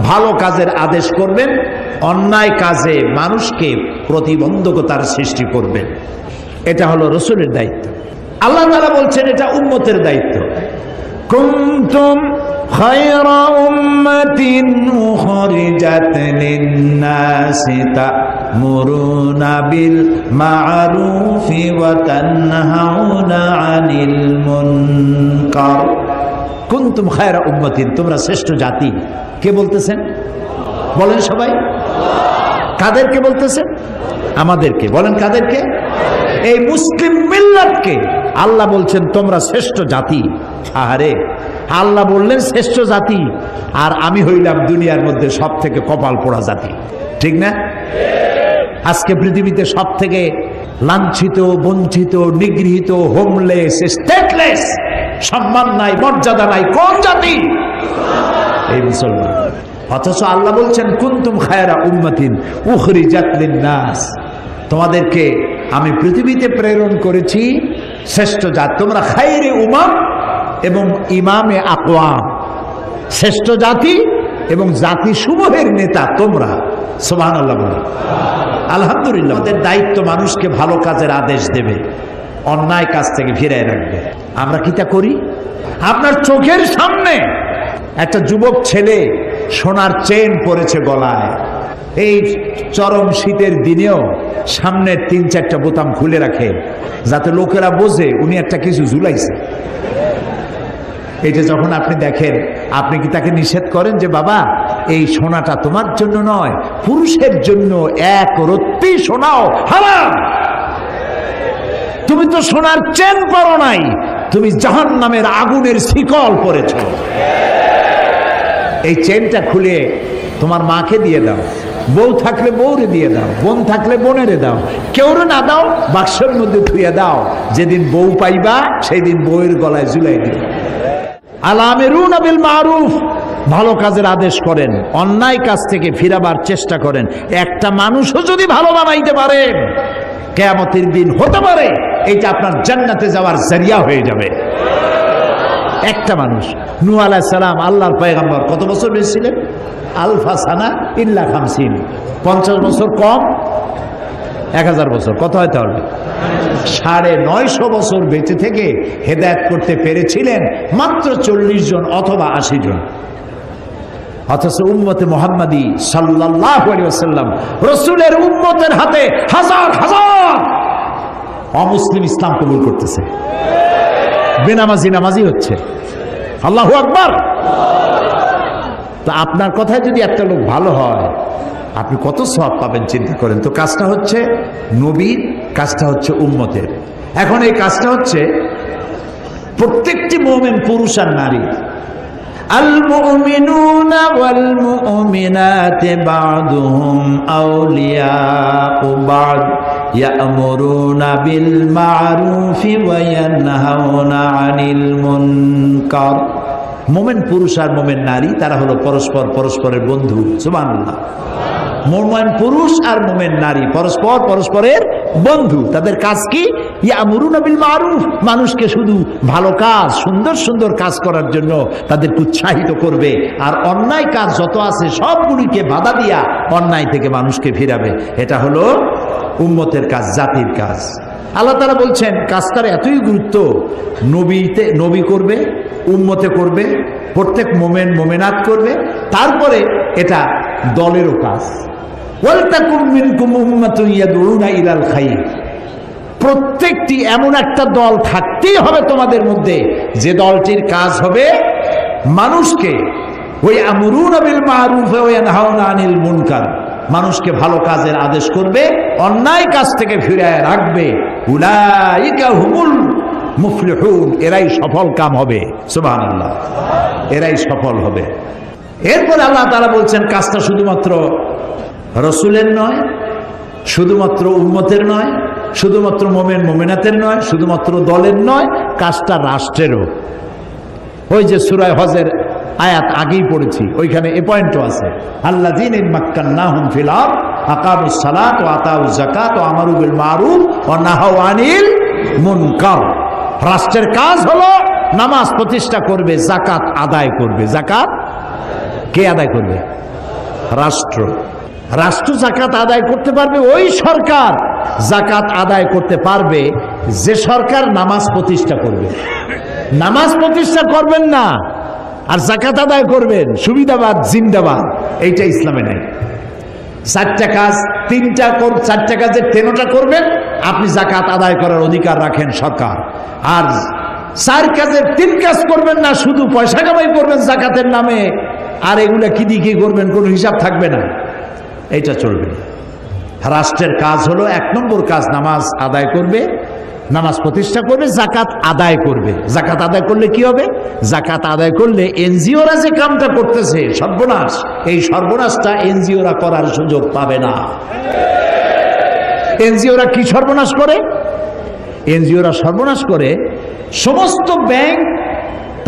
ভালো কাজের আদেশ করবেন, অন্যায় কাজে মানুষকে প্রতিবন্ধকতার সৃষ্টি করবেন। এটা হলো রাসূলের দায়িত্ব। আল্লাহ তাআলা বলছেন এটা উম্মতের দায়িত্ব। কুনতুম খায়রা উম্মাতিন উখরিজাত লিন-নাসি তা'মুরুনা বিল মা'রুফি ওয়া তানহাউনা আনিল মুনকার। কুনতুম খায়রা উম্মাতিন, তোমরা শ্রেষ্ঠ জাতি। কে বলতেছেন? বলেন সবাই। কাদেরকে বলতেছেন? আমাদেরকে। বলেন কাদেরকে? এই মুসলিম মিল্লাতকে আল্লাহ বলছেন তোমরা শ্রেষ্ঠ জাতি। আহারে, আল্লাহ বললেন শ্রেষ্ঠ জাতি, আর আমি হইলাম দুনিয়ার মধ্যে সব থেকে কপাল পোড়া জাতি, ঠিক না? আজকে পৃথিবীতে সব থেকে লাঞ্ছিত, বঞ্চিত, নিগৃহীত, হোমলেস, স্টেটলেস, সম্মান নাই, মর্যাদা নাই কোন জাতি? এই মুসলমান। অথচ আল্লাহ বলছেন কুনতুম খায়রা উম্মাতিন উখরিজাত লিন-নাস, তোমাদেরকে আমি পৃথিবীতে প্রেরণ করেছি শ্রেষ্ঠ জাতি। তোমরা খায়রে উমাম এবং ইমামে আকওয়াম, শ্রেষ্ঠ জাতি এবং জাতি সমূহের নেতা তোমরা। সুবহানাল্লাহ বলে আলহামদুলিল্লাহ। আমাদের দায়িত্ব মানুষকে ভালো কাজের আদেশ দেবে, অন্যায় কাজ থেকে ফিরিয়ে রাখবে। আমরা কি তা করি? আপনার চোখের সামনে একটা যুবক ছেলে সোনার চেন পরেছে গলায়, এই চরম শীতের দিনেও সামনের ৩-৪টা বোতাম খুলে রাখে যাতে লোকেরা বোঝে উনি একটা কিছু ঝুলাইছে। এটা যখন আপনি দেখেন, আপনি কি তাকে নিষেধ করেন যে বাবা এই সোনাটা তোমার জন্য নয়, পুরুষের জন্য, এক রত্তি সোনাও হারাম। তুমি তো সোনার চেন পরো নাই, তুমি জাহান্নামের আগুনের শিকল পরেছ। এই চেনটা খুলে তোমার মাকে দিয়ে দাও, বউ থাকলে বউরে দিয়ে দাও, বোন থাকলে বোনেরে দাও, কেউরে না দাও বাক্সের মধ্যে ধুয়ে দাও। যেদিন বউ পাইবা সেই দিন বউয়ের গলায় ঝুলাই দিবে। আলামিরুনা বিল মারুফ, ভালো কাজের আদেশ করেন, অন্যায় কাজ থেকে ফিরাবার চেষ্টা করেন। একটা মানুষও যদি ভালো বানাইতে পারেন কিয়ামতের দিন হতে পারে এইটা আপনার জান্নাতে যাওয়ার জরিয়া হয়ে যাবে। একটা মানুষ। নূহ আলাইহিস সালাম আল্লাহর পয়গম্বর কত বছর বেঁচে ছিলেন? আলফা সানা ইল্লা 50, 50 বছর কম 1000 বছর। কত হয়তো হবে? 950 বছর বেঁচে থেকে হেদায়েত করতে পেরেছিলেন মাত্র 40 জন অথবা 80 জন। অথচ উম্মতে মুহাম্মাদি সাল্লাল্লাহু আলাইহি ওয়াসাল্লাম রাসূলের উম্মতের হাতে হাজার হাজার অমুসলিম ইসলাম কবুল করতেছে, বেনামাজি নামাজি হচ্ছে। আল্লাহু আকবার। তা আপনার কথায় যদি একটা লোক ভালো হয়, আপনি কত সওয়াব পাবেন চিন্তা করেন তো। কাজটা হচ্ছে নবীর, কাজটা হচ্ছে উম্মতের। এখন এই কাজটা হচ্ছে প্রত্যেকটি মুমিন পুরুষ আর নারী। আল মুমিনুনা ওয়াল মুমিনাতু বা'দুহুম আউলিয়াউ বা'দ ইয়া'মুরুনা বিল মা'রুফি ওয়া ইয়ানহাউনা আনিল মুনকার। মুমিন পুরুষ আর মুমিন নারী তারা হলো পরস্পরের বন্ধু। সুবহানাল্লাহ। মুমিন পুরুষ আর মুমিন নারী পরস্পরের বন্ধু। তাদের কাজ কি? ইয়ামুরুনা বিল মারুফ, মানুষকে শুধু ভালো কাজ, সুন্দর সুন্দর কাজ করার জন্য তাদেরকে উৎসাহিত করবে, আর অন্যায় কাজ যত আছে সবগুলিকে বাধা দিয়া অন্যায় থেকে মানুষকে ফিরাবে। এটা হলো উম্মতের কাজ, জাতির কাজ। আল্লাহ তাআলা বলছেন কাজটার এতই গুরুত্ব, নবী করবে, উম্মতে করবে, প্রত্যেক মুমিন মুমিনাত করবে, তারপরে এটা দলেরও কাজ। ওয়ালতাকুম মিনকুম উম্মাতুন ইয়াদউনা ইলাল খায়র। প্রত্যেকটি এমন একটা দল থাকতেই হবে তোমাদের মধ্যে, যে দলটির কাজ হবে মানুষকে ওয়ায়ামুরুনা বিল মারুফ ওয়া ইয়ানহাউনা আনিল মুনকার, মানুষকে ভালো কাজের আদেশ করবে, অন্যায় কাজ থেকে ফিরিয়ে রাখবে। উলাইকা হুমুল মুফলিহুন, এরাই সফল কাম হবে। সুবহানাল্লাহ, এরাই সফল হবে। এরপরে আল্লাহ তাআলা বলছেন কাজটা শুধুমাত্র রাসূলের নয়, শুধুমাত্র উম্মতের নয়, শুধুমাত্র মুমিন মুমিনাতের নয়, শুধুমাত্র দলের নয়, কাজটা রাষ্ট্রেরও। ওই যে সূরা হজের আয়াত আগেই পড়েছি, ওইখানে এই পয়েন্টও আছে। আল্লাযীনা মাক্কান্নাহুম ফিল আরদ আকামুস সালাত ওয়া আতাউজ যাকাত ওয়া আমারু বিল মারুফ ওয়া নাহাউ আনিল মুনকার। রাষ্ট্রের কাজ হলো নামাজ প্রতিষ্ঠা করবে, যাকাত আদায় করবে। যাকাত কে আদায় করবে? রাষ্ট্র। রাষ্ট্র যাকাত আদায় করতে পারবে ওই সরকার, যাকাত আদায় করতে পারবে যে সরকার নামাজ প্রতিষ্ঠা করবে। নামাজ প্রতিষ্ঠা করবেন না আর যাকাত আদায় করবেন, সুবিধাবাদ জিন্দাবাদ, এইটা ইসলামে নাই। চারটা কাজ, চারটা কাজের 3টা করবেন, আপনি যাকাত আদায় করার অধিকার রাখেন সরকার। আর 4 কাজের 3 কাজ করবেন না, শুধু পয়সা কামাই করবেন যাকাতের নামে, আর এগুলা কি দিয়ে কি করবেন কোনো হিসাব থাকবে না, এইটা চলবে না। রাষ্ট্রের কাজ হলো 1 নম্বর কাজ, নামাজ আদায় করবে, নামাজ প্রতিষ্ঠা করবে, যাকাত আদায় করবে। যাকাত আদায় করলে কি হবে? যাকাত আদায় করলে এনজিওরা যে কামটা করতেছে সর্বনাশ, এই সর্বনাশটা এনজিওরা করার সুযোগ পাবে না। এনজিওরা কি সর্বনাশ করে? এনজিওরা সর্বনাশ করে সমস্ত ব্যাংক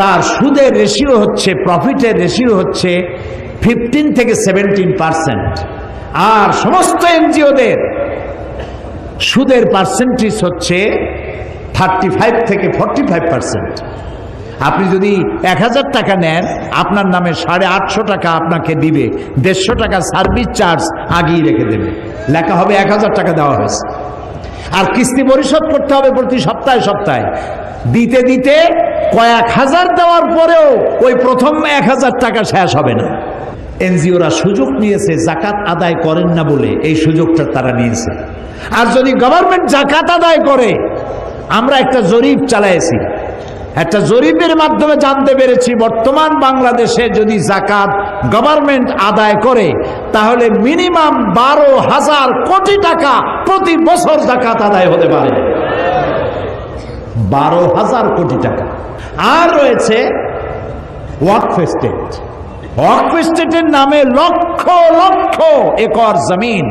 তার সুদের রেশিও হচ্ছে, প্রফিটের রেশিও হচ্ছে 15 থেকে 17%, আর সমস্ত এনজিওদের সুদের পার্সেন্টেজ হচ্ছে 35 থেকে 45%। আপনি যদি 1000 টাকা নেন, আপনার নামে 850 টাকা আপনাকে দিবে, 150 টাকা সার্ভিস চার্জ আগেই রেখে দেবে, লেখা হবে 1000 টাকা দেওয়া হয়েছে। আর কিস্তি পরিশোধ করতে হবে প্রতি সপ্তাহে সপ্তাহে, দিতে দিতে কয়েক হাজার দেওয়ার পরেও ওই প্রথম 1000 টাকা শেষ হবে না। এনজিওরা সুযোগ নিয়েছে, যাকাত আদায় করেন না বলে এই সুযোগটা তারা নিয়েছে। আর যদি গভর্নমেন্ট যাকাত আদায় করে, আমরা একটা জরিপ চালাইছি, একটা জরিপের মাধ্যমে জানতে পেরেছি বর্তমান বাংলাদেশে যদি যাকাত গভর্নমেন্ট আদায় করে, তাহলে মিনিমাম 12,000 কোটি টাকা প্রতি বছর যাকাত আদায় হতে পারে। 12,000 কোটি টাকা। আর রয়েছে ওয়াকফ স্টেট। ওয়াকফ স্টেটের নামে লক্ষ লক্ষ একর জমিন,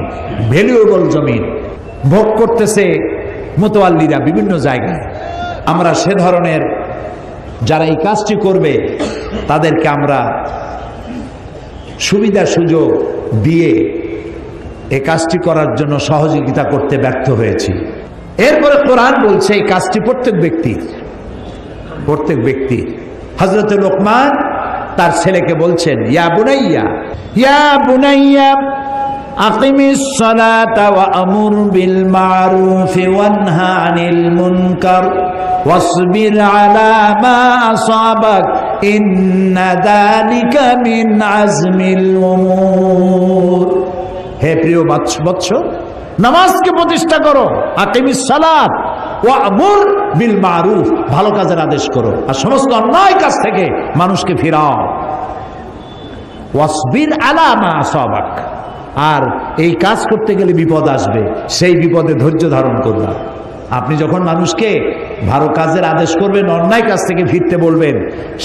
ভ্যালুয়েবল জমিন ভোগ করতেছে মুতাওয়াল্লিরা বিভিন্ন জায়গায়। আমরা সে ধরনের যারা এই কাজটি করবে তাদেরকে আমরা সুবিধা সুযোগ দিয়ে এই কাজটি করার জন্য সহযোগিতা করতে ব্যর্থ হয়েছি। এরপরে কোরআন বলছে এই কাজটি প্রত্যেক ব্যক্তি। হযরত লোকমান তার ছেলেকে বলছেন, ইয়া বুনাইয়া আকিমিস সালাতা ওয়া আমুর বিল মারুফি ওয়ানহা আনিল মুনকার ওয়াসবির আলা মা আসাবাক ইন্না যালিকা মিন আজমিল উমুর। হে প্রিয় বৎস, নামাজকে প্রতিষ্ঠা করো, আকিমিস সালাত ওয়া আমুর বিল মারুফ, ভালো কাজের আদেশ করো, আর সমস্ত অন্যায় কাজ থেকে মানুষকে ফিরাও। ওয়াসবির আলা মা আসাবাক, আর এই কাজ করতে গেলে বিপদ আসবে, সেই বিপদে ধৈর্য ধারণ করবা। আপনি যখন মানুষকে ভালো কাজের আদেশ করবেন, অন্যায় কাজ থেকে ফিরতে বলবেন,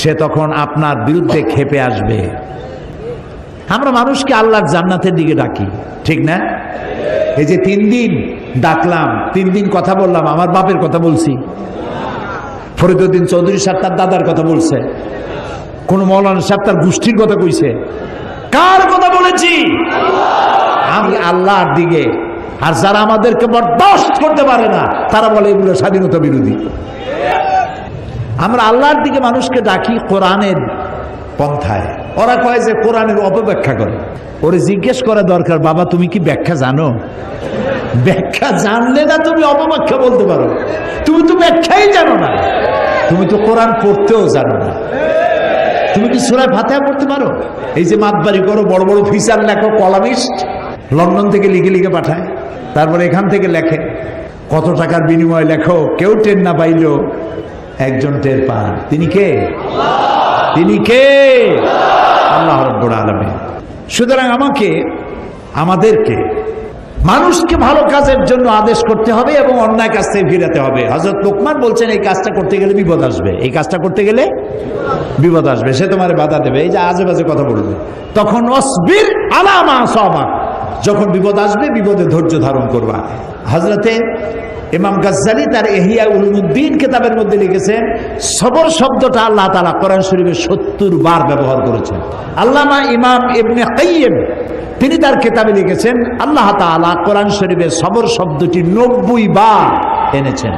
সে তখন আপনার বিরুদ্ধে ক্ষেপে আসবে। আমরা মানুষকে আল্লাহর জান্নাতের দিকে ডাকি, ঠিক না? এই যে 3 দিন ডাকলাম, 3 দিন কথা বললাম, আমার বাপের কথা বলছি, ফরিদউদ্দিন চৌধুরী সাহেব তার দাদার কথা বলছে, কোন মৌলানা সাহেব তার গোষ্ঠীর কথা কইছে, কার কথা বলেছি? আমি আল্লাহর দিকে। আর যারা আমাদেরকে বরদাস্ত করতে পারে না, তারা বলে এগুলো স্বাধীনতা বিরোধী। আমরা আল্লাহর দিকে মানুষকে ডাকি কোরআনের পন্থায়। ওরা কয় যে কোরআনের অপব্যাখ্যা করে। ওরে জিজ্ঞেস করা দরকার, বাবা তুমি কি ব্যাখ্যা জানো? ব্যাখ্যা জানলে না তুমি অপব্যাখ্যা বলতে পারো। তুমি তো ব্যাখ্যাই জানো না, তুমি তো কোরআন পড়তেও জানো না। তুমি কি সূরা ফাতিহা পড়তে পারো? এই যে মাতবাড়ি করো, বড় বড় ফিচার লেখো, কলামিস্ট লন্ডন থেকে লিখে লিখে পাঠায়, তারপরে এখান থেকে লেখে, কত টাকার বিনিময়ে লেখো, কেউ টের না পাইল, একজন টের পান। তিনি কে? তিনি কে? আল্লাহ রাব্বুল আলামিন। সুতরাং আমাদেরকে মানুষকে ভালো কাজের জন্য আদেশ করতে হবে এবং অন্যায় কাজ থেকে ফিরাতে হবে। হযরত লোকমান বলছেন এই কাজটা করতে গেলে বিপদ আসবে, এই কাজটা করতে গেলে বিপদ আসবে, সে তোমারে বাধা দেবে, এই যে আজে বাজে কথা বলবে। তখন ওয়াসবির আলা মা আসাবাক, যখন বিপদ আসবে বিপদে ধৈর্য ধারণ করবা। হযরতে ইমাম গাজ্জালি তার ইহইয়া উলুমুদ্দিন কিতাবের মধ্যে লিখেছেন, সবর শব্দটা আল্লাহ তাআলা কোরআন শরীফে 70 বার ব্যবহার করেছেন। আল্লামা ইমাম ইবনে কাইয়্যিম তিনি তার কিতাবে লিখেছেন, আল্লাহ তাআলা কোরআন শরীফে সবর শব্দটি 90 বার এনেছেন।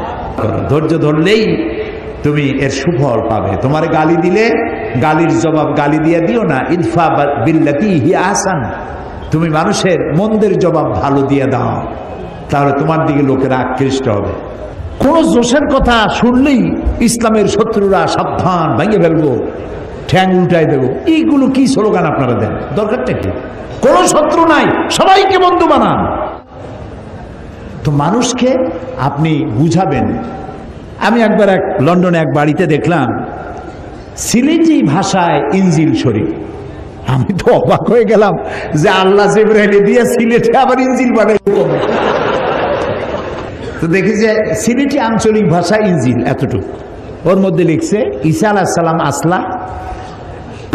ধৈর্য ধরলেই তুমি এর সুফল পাবে। তোমার গালি দিলে গালির জবাব গালি দিয়ে দিও না, ইদফা বিল্লাতি হিয়া আহসান, তুমি মানুষের মন্দের জবাব ভালো দিয়ে দাও, তাহলে তোমার দিকে লোকেরা আকৃষ্ট হবে। কোন জোশের কথা শুনলেই ইসলামের শত্রুরা সাবধান, ভেঙে ফেলবো, ঠ্যাং উল্টাই দেবো, এইগুলো কি স্লোগান আপনারা দেন? দরকারটা কি? কোন শত্রু নাই, সবাইকে বন্ধু বানান। তো মানুষকে আপনি বুঝাবেন। আমি একবার লন্ডনে এক বাড়িতে দেখলাম সিলেটি ভাষায় ইনজিল শরীফ। আমি তো অবাক হয়ে গেলাম যে আল্লাহ জিবরাইল দিয়ে সিলেটে আবার ইনজিল বানাই। তো দেখি যে সিলেটি আঞ্চলিক ভাষা ইনজিল এতটুকু, ওর মধ্যে লিখছে ঈসা আলাইহিস সালাম আসলা,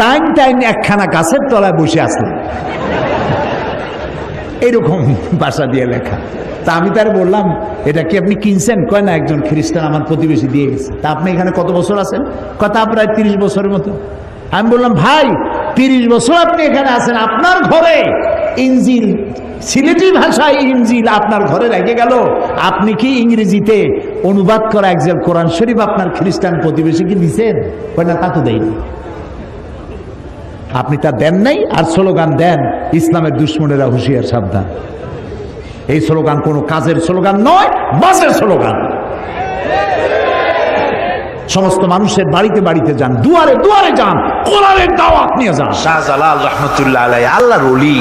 টাইম টাইম একখানা গাছের তলায় বসে আসলেন, এরকম ভাষা দিয়ে লেখা। তা আমি তার বললাম, এটা কি আপনি কিনছেন? কয় না, একজন খ্রিস্টান আমার প্রতিবেশী দিয়ে গেছে। তা আপনি এখানে কত বছর আছেন? কথা প্রায় 30 বছরের মতো। আমি বললাম, ভাই 30 বছর আপনি এখানে আছেন, আপনার ঘরে ইনজিল, সিলেটি ভাষায় ইনজিল আপনার ঘরে রেখে গেল, আপনি কি ইংরেজিতে অনুবাদ করা একজন কোরআন শরীফ আপনার খ্রিস্টান প্রতিবেশীকে দিচ্ছেন? কয় না, তা তো দেয়নি। আপনি তা দেন নাই, আর স্লোগান দেন, ইসলামের দুশ্মনেরা হুঁশিয়ার, সাবধান। এই স্লোগান কোনো কাজের স্লোগান নয়, বাসের স্লোগান। সমস্ত মানুষের বাড়িতে বাড়িতে যান, দুয়ারে দুয়ারে যান, কোরআনের দাওয়াত নিয়ে যান। শাহজালাল রহমতুল্লাহ আলাইহি আল্লাহর ওলি,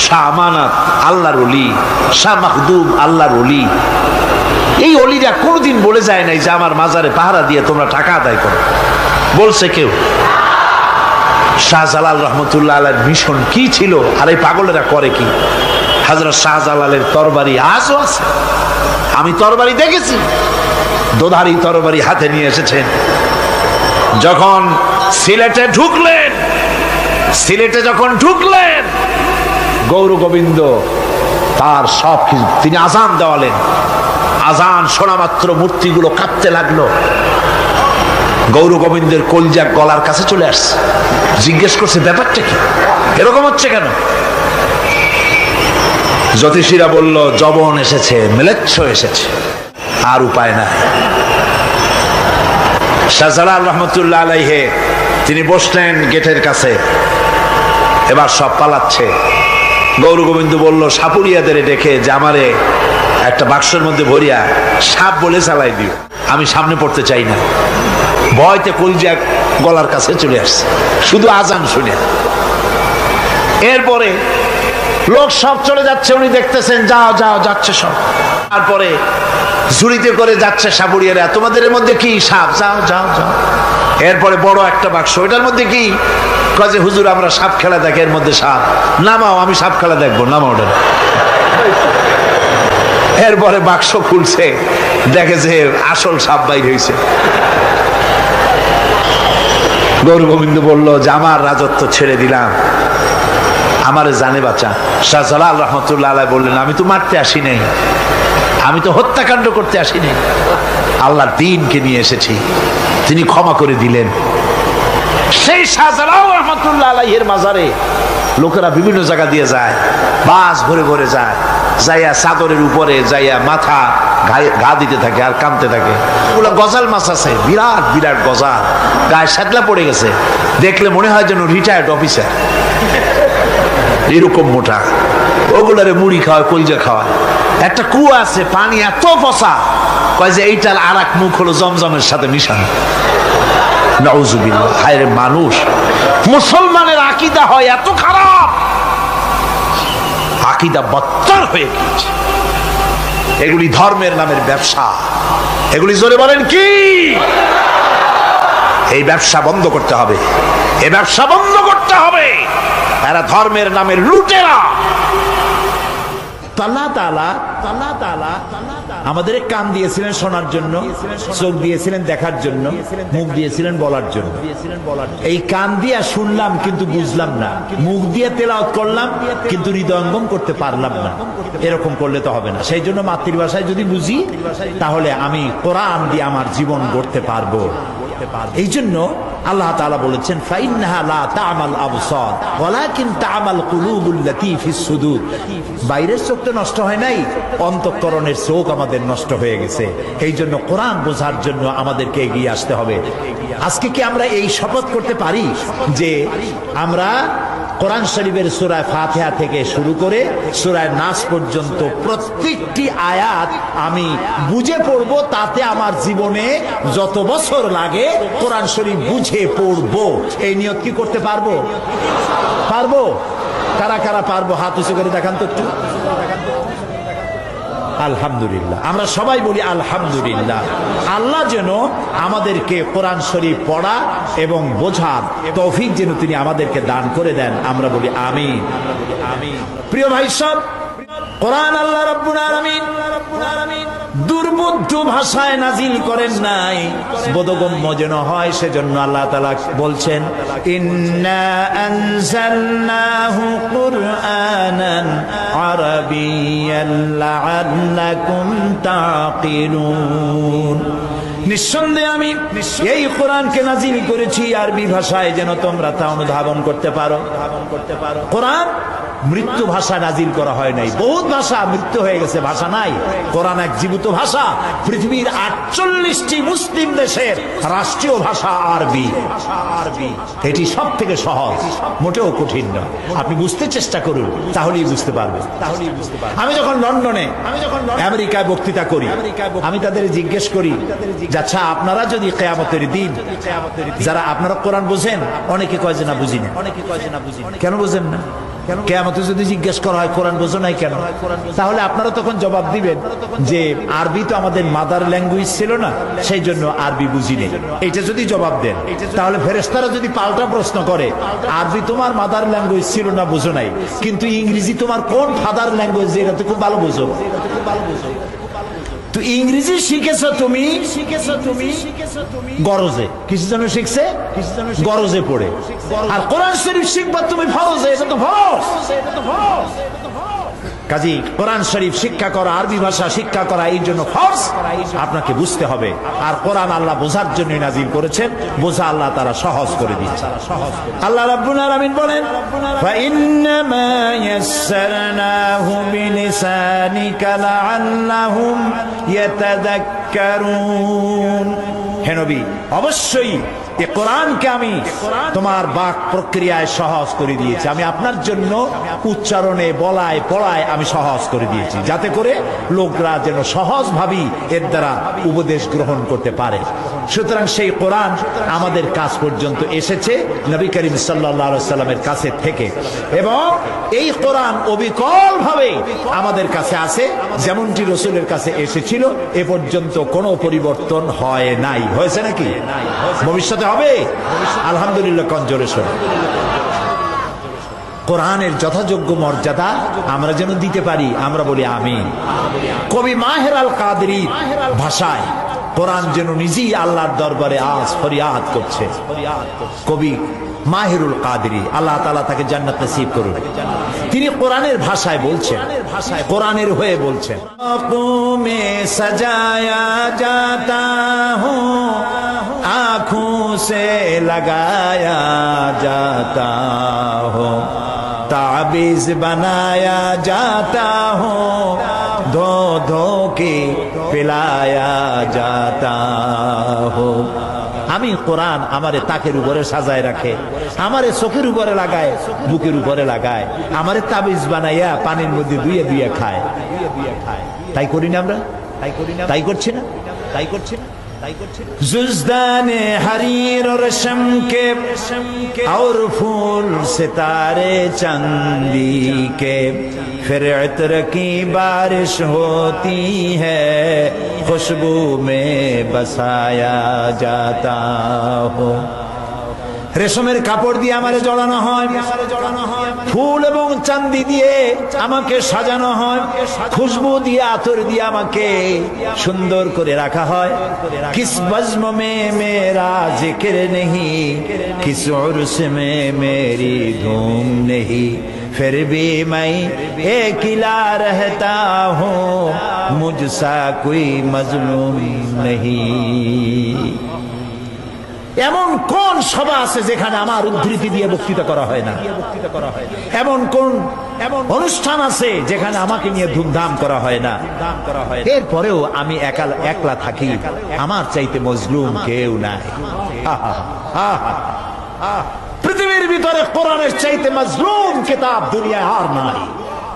শাহ আমানত আল্লাহর ওলি, শাহ মাখদুম আল্লাহর ওলি। এই ওলিরা কোনোদিন বলে যায় নাই যে আমার মাজারে পাহারা দিয়ে তোমরা টাকা আদায় করো, বলছে কেউ? শাহজালাল রহমতুল্লাহ আলাইহির মিশন কি ছিল, আর এই পাগলেরা করে কি? হযরত শাহজালালের তরবারি আজও আছে, আমি তরবারি দেখেছি, দোধারি তরবারি হাতে নিয়ে এসেছেন। যখন সিলেটে ঢুকলেন গৌর গোবিন্দ তার সব কিছু, তিনি আজান দেওয়ালেন। আজান শোনা মাত্র মূর্তিগুলো কাঁপতে লাগলো। গৌর গোবিন্দের কলজা গলার কাছে চলে আসছে, জিজ্ঞেস করছে ব্যাপারটা কি, এরকম হচ্ছে কেন? জ্যোতিষীরা বলল, যবন এসেছে, ম্লেচ্ছ এসেছে, আর উপায় নাই। শাহজালাল রহমতুল্লাহ আলাইহি তিনি বসলেন গেটের কাছে, এবার সব পালাচ্ছে। গৌর গোবিন্দ বলল সাপুরিয়াদের ডেকে যে আমারে একটা বাক্সের মধ্যে ভরিয়া সাপ বলে চালাই দিও, আমি সামনে পড়তে চাই না। ভয়তে কলজা গলার কাছে চলে আসছে শুধু আজান শুনে। এরপরে লোক সব চলে যাচ্ছে, উনি দেখতেছেন যাও যাও যাচ্ছে সব। তারপরে ঝুড়িতে করে যাচ্ছে সাপুড়িয়ারা, তোমাদের মধ্যে কি সাপ, যাও যাও যাও। এরপরে বড় একটা বাক্স, এটার মধ্যে কি, কাজে হুজুর আমরা সাপ খেলা দেখি, এর মধ্যে সাপ, নামাও আমি সাপ খেলা দেখবো, নামাও ওটা। এরপরে বাক্স খুলছে, দেখে যে আসল সাপ বাইর হয়েছে। গৌর গোবিন্দ বলল যে আমার রাজত্ব ছেড়ে দিলাম, আমারে জানে বাঁচা। শাহজালাল রহমতুল্লাহ আলাইহি বললেন আমি তো মারতে আসি নাই, আমি তো হত্যাকাণ্ড করতে আসি নাই, আল্লাহর দ্বীনকে নিয়ে এসেছি। তিনি ক্ষমা করে দিলেন। সেই শাহজালাল রহমতুল্লাহ আলাইহির মাজারে লোকেরা বিভিন্ন জায়গা দিয়ে যায়, বাস ভরে ভরে যায়, যাইয়া চাদরের উপরে যাইয়া মাথা ঘা দিতে থাকে আর কাঁদতে থাকে। ওগুলো গজাল মাছ আছে, বিরাট বিরাট গজাল, গায়ে শ্যাতলা পড়ে গেছে, দেখলে মনে হয় যেন রিটায়ার্ড অফিসার, এরকম মোটা। ওগুলারে মুড়ি খাওয়ায়, কলজা খাওয়ায়। একটা কুয়া আছে, পানি এত পচা, কয় যে এইটার আর এক মুখ হলো জমজমের সাথে মিশানো। নাউজুবিল্লাহ। হায় রে মানুষ, মুসলমানের আকীদা হয় এত খারাপ, আকীদা বদতর হয়ে গিয়েছে। এগুলি ধর্মের নামের ব্যবসা, এগুলি জোরে বলেন কি? এই ব্যবসা বন্ধ করতে হবে, এই ব্যবসা বন্ধ করতে হবে। এরা ধর্মের নামের লুটেরা। আল্লাহ তাআলা আমাদের কান দিয়েছিলেন শোনার জন্য, চোখ দিয়েছিলেন দেখার জন্য, মুখ দিয়েছিলেন বলার জন্য। এই কান দিয়ে শুনলাম কিন্তু বুঝলাম না, মুখ দিয়ে তেলাওয়াত করলাম কিন্তু হৃদয়ঙ্গম করতে পারলাম না। এরকম করলে তো হবে না। সেই জন্য মাতৃভাষায় যদি বুঝি তাহলে আমি কোরআন দিয়ে আমার জীবন গড়তে পারবো। এই জন্য আল্লাহ তাআলা বলেছেন ফাইন্নাহা লা তা'মাল আবসার ওয়ালাকিন তা'মাল কুলুবুল্লাতী ফিস সুদূর। বাইরের চোখ তো নষ্ট হয় নাই, অন্তঃকরণের চোখ আমাদের নষ্ট হয়ে গেছে। এই জন্য কোরআন বোঝার জন্য আমাদেরকে এগিয়ে আসতে হবে। আজকে কি আমরা এই শপথ করতে পারি যে আমরা কোরআন শরীফের সূরা ফাতিহা থেকে শুরু করে সূরা নাস পর্যন্ত প্রত্যেকটি আয়াত আমি বুঝে পড়ব, তাতে আমার জীবনে যত বছর লাগে কোরআন শরীফ বুঝে পড়ব। এই নিয়ত কি করতে পারবো? পারবো? কারা কারা পারবো হাত উঁচু করে দেখান তো একটু। আলহামদুলিল্লাহ। আমরা সবাই বলি আলহামদুলিল্লাহ। আল্লাহ যেন আমাদেরকে কোরআন শরীফ পড়া এবং বোঝার তৌফিক যেন তিনি আমাদেরকে দান করে দেন। আমরা বলি আমিন। প্রিয় ভাই সব, কোরআন আল্লাহ রাব্বুল আলামিন দুর্বোধ্য ভাষায় নাজিল করেন নাই, বোধগম্য যেন হয় সেজন্য আল্লাহ তাআলা বলছেন ইন্না আনজালনাহু কুরআনান আরাবিয়্যান লাআল্লাকুম তাকিলুন। নিঃসন্দেহে আমি এই কোরআনকে নাজিল করেছি আরবি ভাষায় যেন তোমরা তা অনুধাবন করতে পারো। কোরআন মৃত্যু ভাষা নাজিল করা হয় নাই। বহুত ভাষা মৃত্যু হয়ে গেছে, ভাষা নাই। কোরআন এক জীবিত ভাষা। পৃথিবীর 48টি মুসলিম দেশের রাষ্ট্রীয় ভাষা আরবি। এটি সব থেকে সহজ, মোটেও কঠিন নয়। আপনি বুঝতে চেষ্টা করুন, তাহলেই বুঝতে পারবেন। আমি যখন লন্ডনে আমেরিকায় বক্তৃতা করি, আমি তাদের জিজ্ঞেস করি আচ্ছা আপনারা যদি কিয়ামতের দিন, যারা আপনারা কোরআন বোঝেন, অনেকে কয় যে না বুঝি না। কেন বোঝেন না? কিয়ামতে যদি জিজ্ঞেস করা হয় কোরআন বোঝো নাই কেন, তাহলে আপনারা তখন জবাব দিবেন যে আরবি তো আমাদের মাদার ল্যাঙ্গুয়েজ ছিল না, সেই জন্য আরবি বুঝি নেই। এটা যদি জবাব দেন, তাহলে ফেরেশতারা যদি পাল্টা প্রশ্ন করে আরবি তোমার মাদার ল্যাঙ্গুয়েজ ছিল না বুঝো নাই, কিন্তু ইংরেজি তোমার কোন ফাদার ল্যাঙ্গুয়েজ, এটা তো খুব ভালো বোঝো। তো ইংরেজি শিখেছো তুমি গরজে, কিছু জন শিখছে গরজে পড়ে, আর কোরআন শরীফ শিখবা তুমি ফরজে, এটা তো ফরজ। কাজী কোরআন শরীফ শিক্ষা করা, আরবি ভাষা শিক্ষা করা এই জন্য ফরজ, আপনাকে বুঝতে হবে। আর কোরআন আল্লাহ বোঝার জন্য নাজিল করেছেন, বোঝা আল্লাহ তারা সহজ করে দিচ্ছেন। আল্লাহ রাব্বুল আলামিন বলেন ফাইন্নামা ইয়াসসারনাহু বিলিসানিকা লাআল্লাহুম ইয়াতাযাক্কারুন। হে নবী, অবশ্যই এই কোরআনকে আমি তোমার বাক প্রক্রিয়ায় সহজ করে দিয়েছি। আমি আপনার জন্য উচ্চারণে, বলায়, পড়ায় আমি সহজ করে দিয়েছি, যাতে করে লোকরা যেন সহজভাবেই এর দ্বারা উপদেশ গ্রহণ করতে পারে। সুতরাং সেই কোরআন আমাদের কাছ পর্যন্ত এসেছে নবী করিম সাল্লাল্লাহু আলাইহি সাল্লামের কাছে থেকে, এবং এই কোরআন অবিকল ভাবে আমাদের কাছে আছে, যেমনটি রাসূলের কাছে এসেছিল এ পর্যন্ত কোনো পরিবর্তন হয় নাই। হয়েছে নাকি? ভবিষ্যতে হবে? আলহামদুলিল্লাহ। কঞ্জোরে শোনো, কোরআনের যথাযোগ্য মর্যাদা আমরা যেন দিতে পারি, আমরা বলি আমিন। কবি মাহের আল কাদরি ভাষায় কোরআন যেন নিজেই আল্লাহর দরবারে আজ ফরিয়াদ করছে। কবি মাহিরুল কাদরি, আল্লাহ তাআলা তাকে জান্নাত নসিব করুন, তিনি কোরআনের ভাষায় বলছেন, কোরআনের হয়ে বলছেন, মে সাজায়া জাতা হুঁ आँखों से लगाया जाता हो, ताबीज बनाया जाता हो, धो धो के पिलाया जाता हो। আমি কোরআন আমারে তাকের উপরে সাজায় রাখে, আমারে চোখের উপরে লাগায়, বুকের উপরে লাগায়, আমারে তাবিজ বানাইয়া পানির মধ্যে ধুয়ে ধুয়ে খায়। তাই করি না আমরা? তাই করছি না? তাই করছি না? जुज़दाने हरीर और शम के और फूल सितारे चांदी के, फिर इत्र की बारिश होती है, खुशबू में बसाया जाता हो। রেশমের কাপড় দিয়ে আমারে জড়ানো হয়, ফুল এবং চাঁদি দিয়ে আমাকে সাজানো হয়, খুশবু দিয়ে আতর দিয়ে আমাকে সুন্দর করে রাখা হয়। কিস বজ্ম মে মেরা জিক্র নেহি, কিস উরস মে মেরি ধুম নেহি, फिर भी मैं अकेला रहता हूँ, मुझसा कोई मजलूम नहीं। এমন কোন সভা আছে যেখানে আমার উদ্ধৃতি দিয়ে বক্তৃতা করা হয় না? এমন কোন অনুষ্ঠান আছে যেখানে আমাকে নিয়ে ধুমধাম করা হয় না? এরপরেও আমি একলা থাকি, আমার চাইতে মজলুম কেউ নাই। পৃথিবীর ভিতরে কোরআনের চাইতে মজলুম কিতাব দুনিয়ায় আর নাই।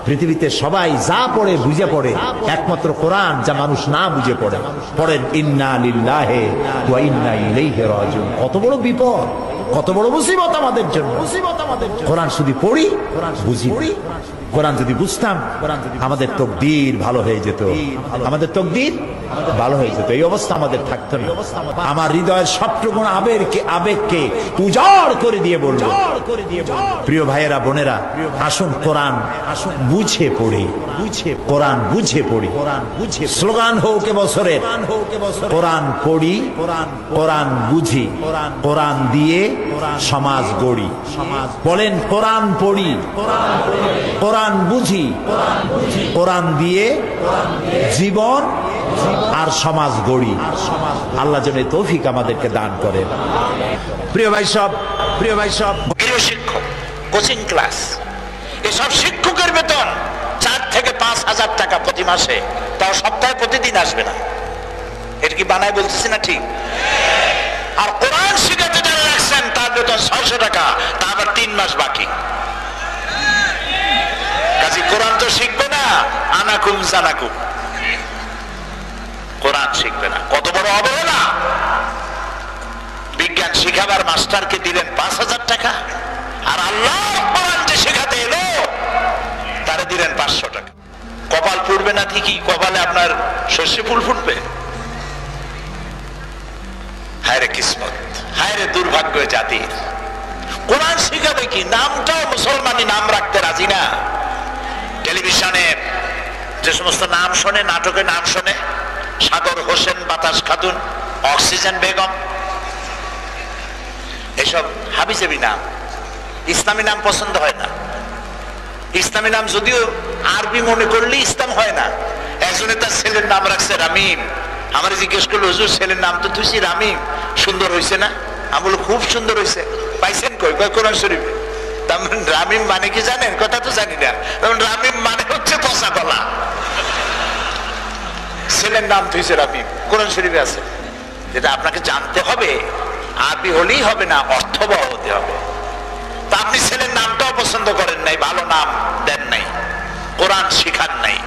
পৃথিবীতে সবাই যা পড়ে বুঝে পড়ে, একমাত্র কোরআন যা মানুষ না বুঝে পড়ে। পড়েন ইন্না লিল্লাহি ওয়া ইন্না ইলাইহি রাজিউন। কত বড় বিপদ, কত বড় মুসিবত আমাদের জন্য। কোরআন শুধু পড়ি, বুঝি। কোরআন যদি বুঝতাম আমাদের তকদির ভালো হয়ে যেত, আমাদের তকদির ভালো হয়ে যেত। এই অবস্থা আমাদের থাকতো না। আমার হৃদয়ের সবটুকু আবেগকে উজাড় করে দিয়ে বলবো, প্রিয় ভাইয়েরা বোনেরা, আসুন কোরআন বুঝে পড়ি, কোরআন বুঝে পড়ি। স্লোগান হোক এবছরের, কোরআন পড়ি, কোরআন বুঝি, কোরআন দিয়ে সমাজ গড়ি। বলেন কোরআন পড়ি, কোরআন বুঝি, কোরআন দিয়ে জীবন আর সমাজ গড়ি। আল্লাহ যেন তৌফিক আমাদেরকে দান করেন। প্রিয় ভাই সব গৃহ শিক্ষক, কোচিং ক্লাস, এসব শিক্ষকের বেতন 4 থেকে 5,000 টাকা প্রতি মাসে, তাও সপ্তাহে প্রতিদিন আসবে না। এটা কি বানায় বলতেছি না? ঠিক। আর কোরআন শিখাতে যারা রাখছেন তার বেতন 600 টাকা, তা আবার 3 মাস বাকি। কাজী কোরআন তো শিখবে না, আনাকুম জানাকুম, কোরআন শিখবে না। কত বড় অবহেলা! বিজ্ঞান শিখাবার মাস্টারকে দিলেন 5,000 টাকা, আর আল্লাহ কোরআন যে শেখাতে এলো তারে দিলেন 500 টাকা। কপাল ফুটবে না ঠিকই, কপালে আপনার শস্য ফুল ফুটবে। হায়রে কিসমত, হায়রে দুর্ভাগ্য জাতির। কোরআন শিখাবে কি? নামটাও মুসলমানি নাম রাখতে রাজি না। টেলিভিশনে যে সমস্ত নাম শোনে, নাটকে নাম শোনে, সাগর হোসেন, বাতাস খাতুন, অক্সিজেন বেগম, এসব হাবিজাবি নাম, ইসলামী নাম পছন্দ হয় না। ইসলামী নাম যদিও আরবি মনে করলে ইসলাম হয় না। একজনে তার ছেলের নাম রাখছে রামিম। আমার জিজ্ঞেস করলো, হুজুর ছেলের নাম তো তুই রামিম, সুন্দর হয়েছে না? আমি বললো খুব সুন্দর হয়েছে। পাইছেন কই? কোরআন শরীফে। রামিম মানে কি জানেন? কথা তো জানি না। রামিম মানে হচ্ছে পচা কলা। ছেলের নাম তুইছে রামিম, কোরআন শরীফে আছে। যেটা আপনাকে জানতে হবে, আরবি হলেই হবে না, অর্থবহ হতে হবে। তা আপনি ছেলের নামটাও পছন্দ করেন নাই, ভালো নাম দেন নাই, কোরআন শিখান নাই,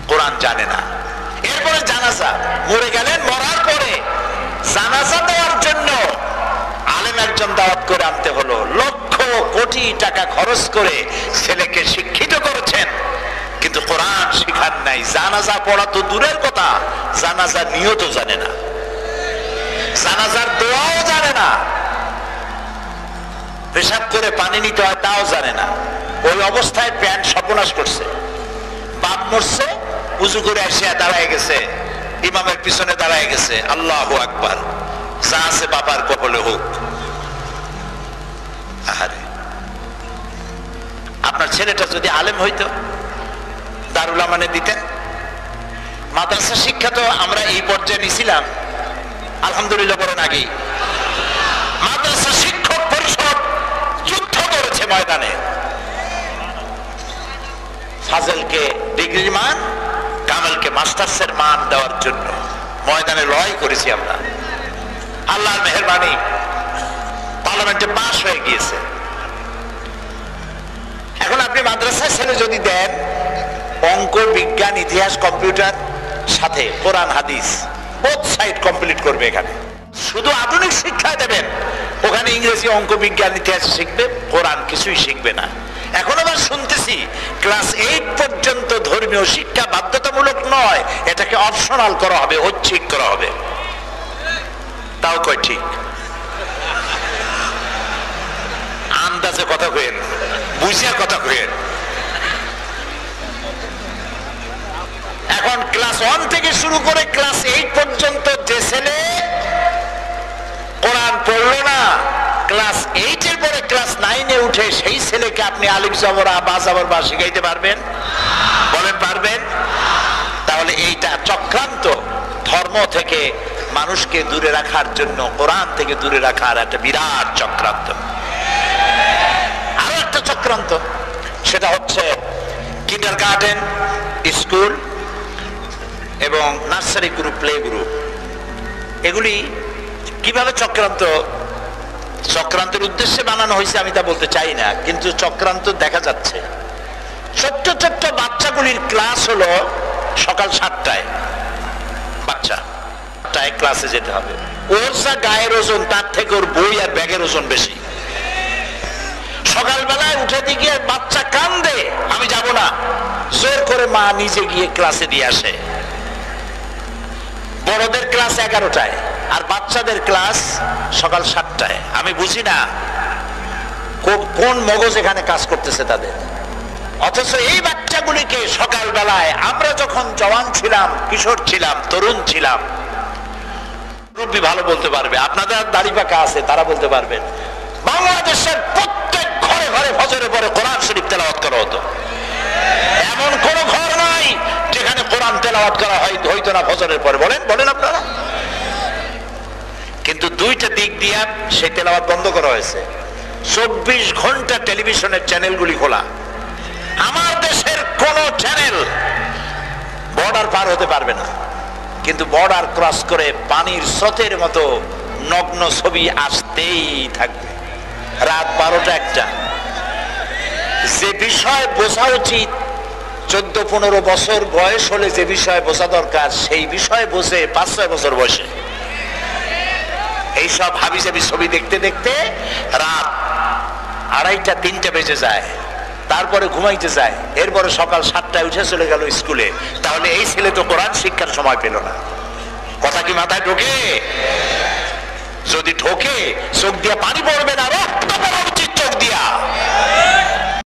কোরআন জানে না। এরপরে জানাজা, মরে গেলেন, মরার পরে জানাজা দেওয়ার জন্য আলেম একজন দাওয়াত করে আনতে হলো, লক্ষ কোটি টাকা খরচ করে ছেলেকে শিক্ষিত করেছেন, কিন্তু কোরআন শিখান নাই। জানাজা পড়া তো দূরের কথা, জানাজা নিয়তও জানে না, জানাজার দোয়াও জানে না, পেশাব করে পানি নিতে হয় তাও জানে না। ওই অবস্থায় প্যান্ট সর্বনাশ করছে, বাপ মরছে, উজু করে এসে দাঁড়ায় গেছে, ইমামের পিছনে দাঁড়ায় গেছে, আল্লাহু আকবার, যা আছে বাবার কপালে হোক। আহারে, আপনার ছেলেটা যদি আলেম হইতো, দারুল আমানে দিতেন। মাদ্রাসা শিক্ষা তো আমরা এই পর্যায়ে নিছিলাম আলহামদুলিল্লাহ বলেন আগেই। মাদ্রাসা শিক্ষক পরিষদ যুদ্ধ করেছে ময়দানে, ফাজেলকে ডিগ্রির মান, কামেলকে মাস্টার্সের মান দেওয়ার জন্য ময়দানে লড়াই করেছি আমরা। আল্লাহর মেহেরবানি পার্লামেন্টে পাস হয়ে গিয়েছে। এখন আপনি মাদ্রাসায় ছেলে যদি দেন, অঙ্ক, বিজ্ঞান, ইতিহাস, কম্পিউটার সাথে কোরআন হাদিস বোথ সাইড কমপ্লিট করবে। এখানে শুধু আধুনিক শিক্ষা দেবেন, ওখানে ইংরেজি, অঙ্ক, বিজ্ঞান, ইতিহাস শিখবে, কোরআন কিছুই শিখবে না। এখন আবার শুনতেছি ক্লাস 8 পর্যন্ত ধর্মীয় শিক্ষা বাধ্যতামূলক নয়, এটাকে অপশনাল করা হবে, ঐচ্ছিক করা হবে। তাও কয় ঠিক, আন্দাজে কথা কইেন, বুঝিয়া কথা কইেন। এখন ক্লাস 1 থেকে শুরু করে ক্লাস 8 পর্যন্ত যে ছেলে কোরআন পড়লো না, ক্লাস 8 এর পরে ক্লাস 9 এ উঠে সেই ছেলেকে আপনি আলিফ জবর বা জবর বা শিখাইতে পারবেন? বলেন পারবেন? তাহলে এইটা চক্রান্ত, ধর্ম থেকে মানুষকে দূরে রাখার জন্য, কোরআন থেকে দূরে রাখার একটা বিরাট চক্রান্ত। আরো একটা চক্রান্ত, সেটা হচ্ছে কিন্ডারগার্টেন স্কুল এবং নার্সারি গ্রুপ, প্লে গ্রুপ, এগুলি কিভাবে চক্রান্তের উদ্দেশ্যে বানানো হয়েছে আমি তা বলতে চাই না, কিন্তু চক্রান্ত দেখা যাচ্ছে। ছোট্ট ছোট্ট বাচ্চাগুলির ক্লাস হলো সকাল 7টায়, বাচ্চা ক্লাসে যেতে হবে। ওর যা গায়ের ওজন তার থেকে ওর বই আর ব্যাগের ওজন বেশি। সকালবেলায় উঠে গিয়ে বাচ্চা কান্দে, আমি যাব না, জোর করে মা নিজে গিয়ে ক্লাসে দিয়ে আসে। বড়দের ক্লাস 11টায় আর বাচ্চাদের ক্লাস সকাল 7টায়। আমি বুঝি না কোন মগজ এখানে কাজ করতেছে তাদের। অথচ এই বাচ্চাগুলিকে সকালবেলায়, আমরা যখন জওয়ান ছিলাম, কিশোর ছিলাম, তরুণ ছিলাম, মুরব্বি ভালো বলতে পারবে, আপনাদের দাড়ি পাকা আছে তারা বলতে পারবেন, বাংলাদেশের প্রত্যেক ঘরে ঘরে ফজরের পরে কোরআন শরীফ তেলাওয়াত করা হতো। এমন কোন ঘর নাই যেখানে কোরআন তেলাওয়াত করা হইতো না ফজরের পরে। বলেন আপনারা? কিন্তু দুইটা দিক দিয়ে সেই তেলাওয়াত বন্ধ করা হয়েছে। 24 ঘন্টা টেলিভিশনের চ্যানেলগুলি খোলা। আমার দেশের কোন চ্যানেল বর্ডার পার হতে পারবে না, কিন্তু বর্ডার ক্রস করে পানির স্রোতের মতো নগ্ন ছবি আসতেই থাকবে। রাত 12টা 1টা। যে বিষয় বোঝা উচিত 14-15 বছর বয়স হলে যে বিষয় বোঝা দরকার, সেই বিষয় বোঝে 5-6 বছর বয়সে। এইসব হাবিজাবি ছবি দেখতে দেখতে রাত 2:30 3টা বেজে যায়, তারপরে ঘুমাইতে যায়, এরপরে সকাল 7টায় উঠে চলে গেল স্কুলে। তাহলে এই ছেলে তো কোরআন শিক্ষার সময় পেল না। কথা কি মাথায় ঢোকে? যদি ঢোকে, চোখ দিয়া পানি পড়বে না, রক্ত পড়া উচিত চোখ দিয়া।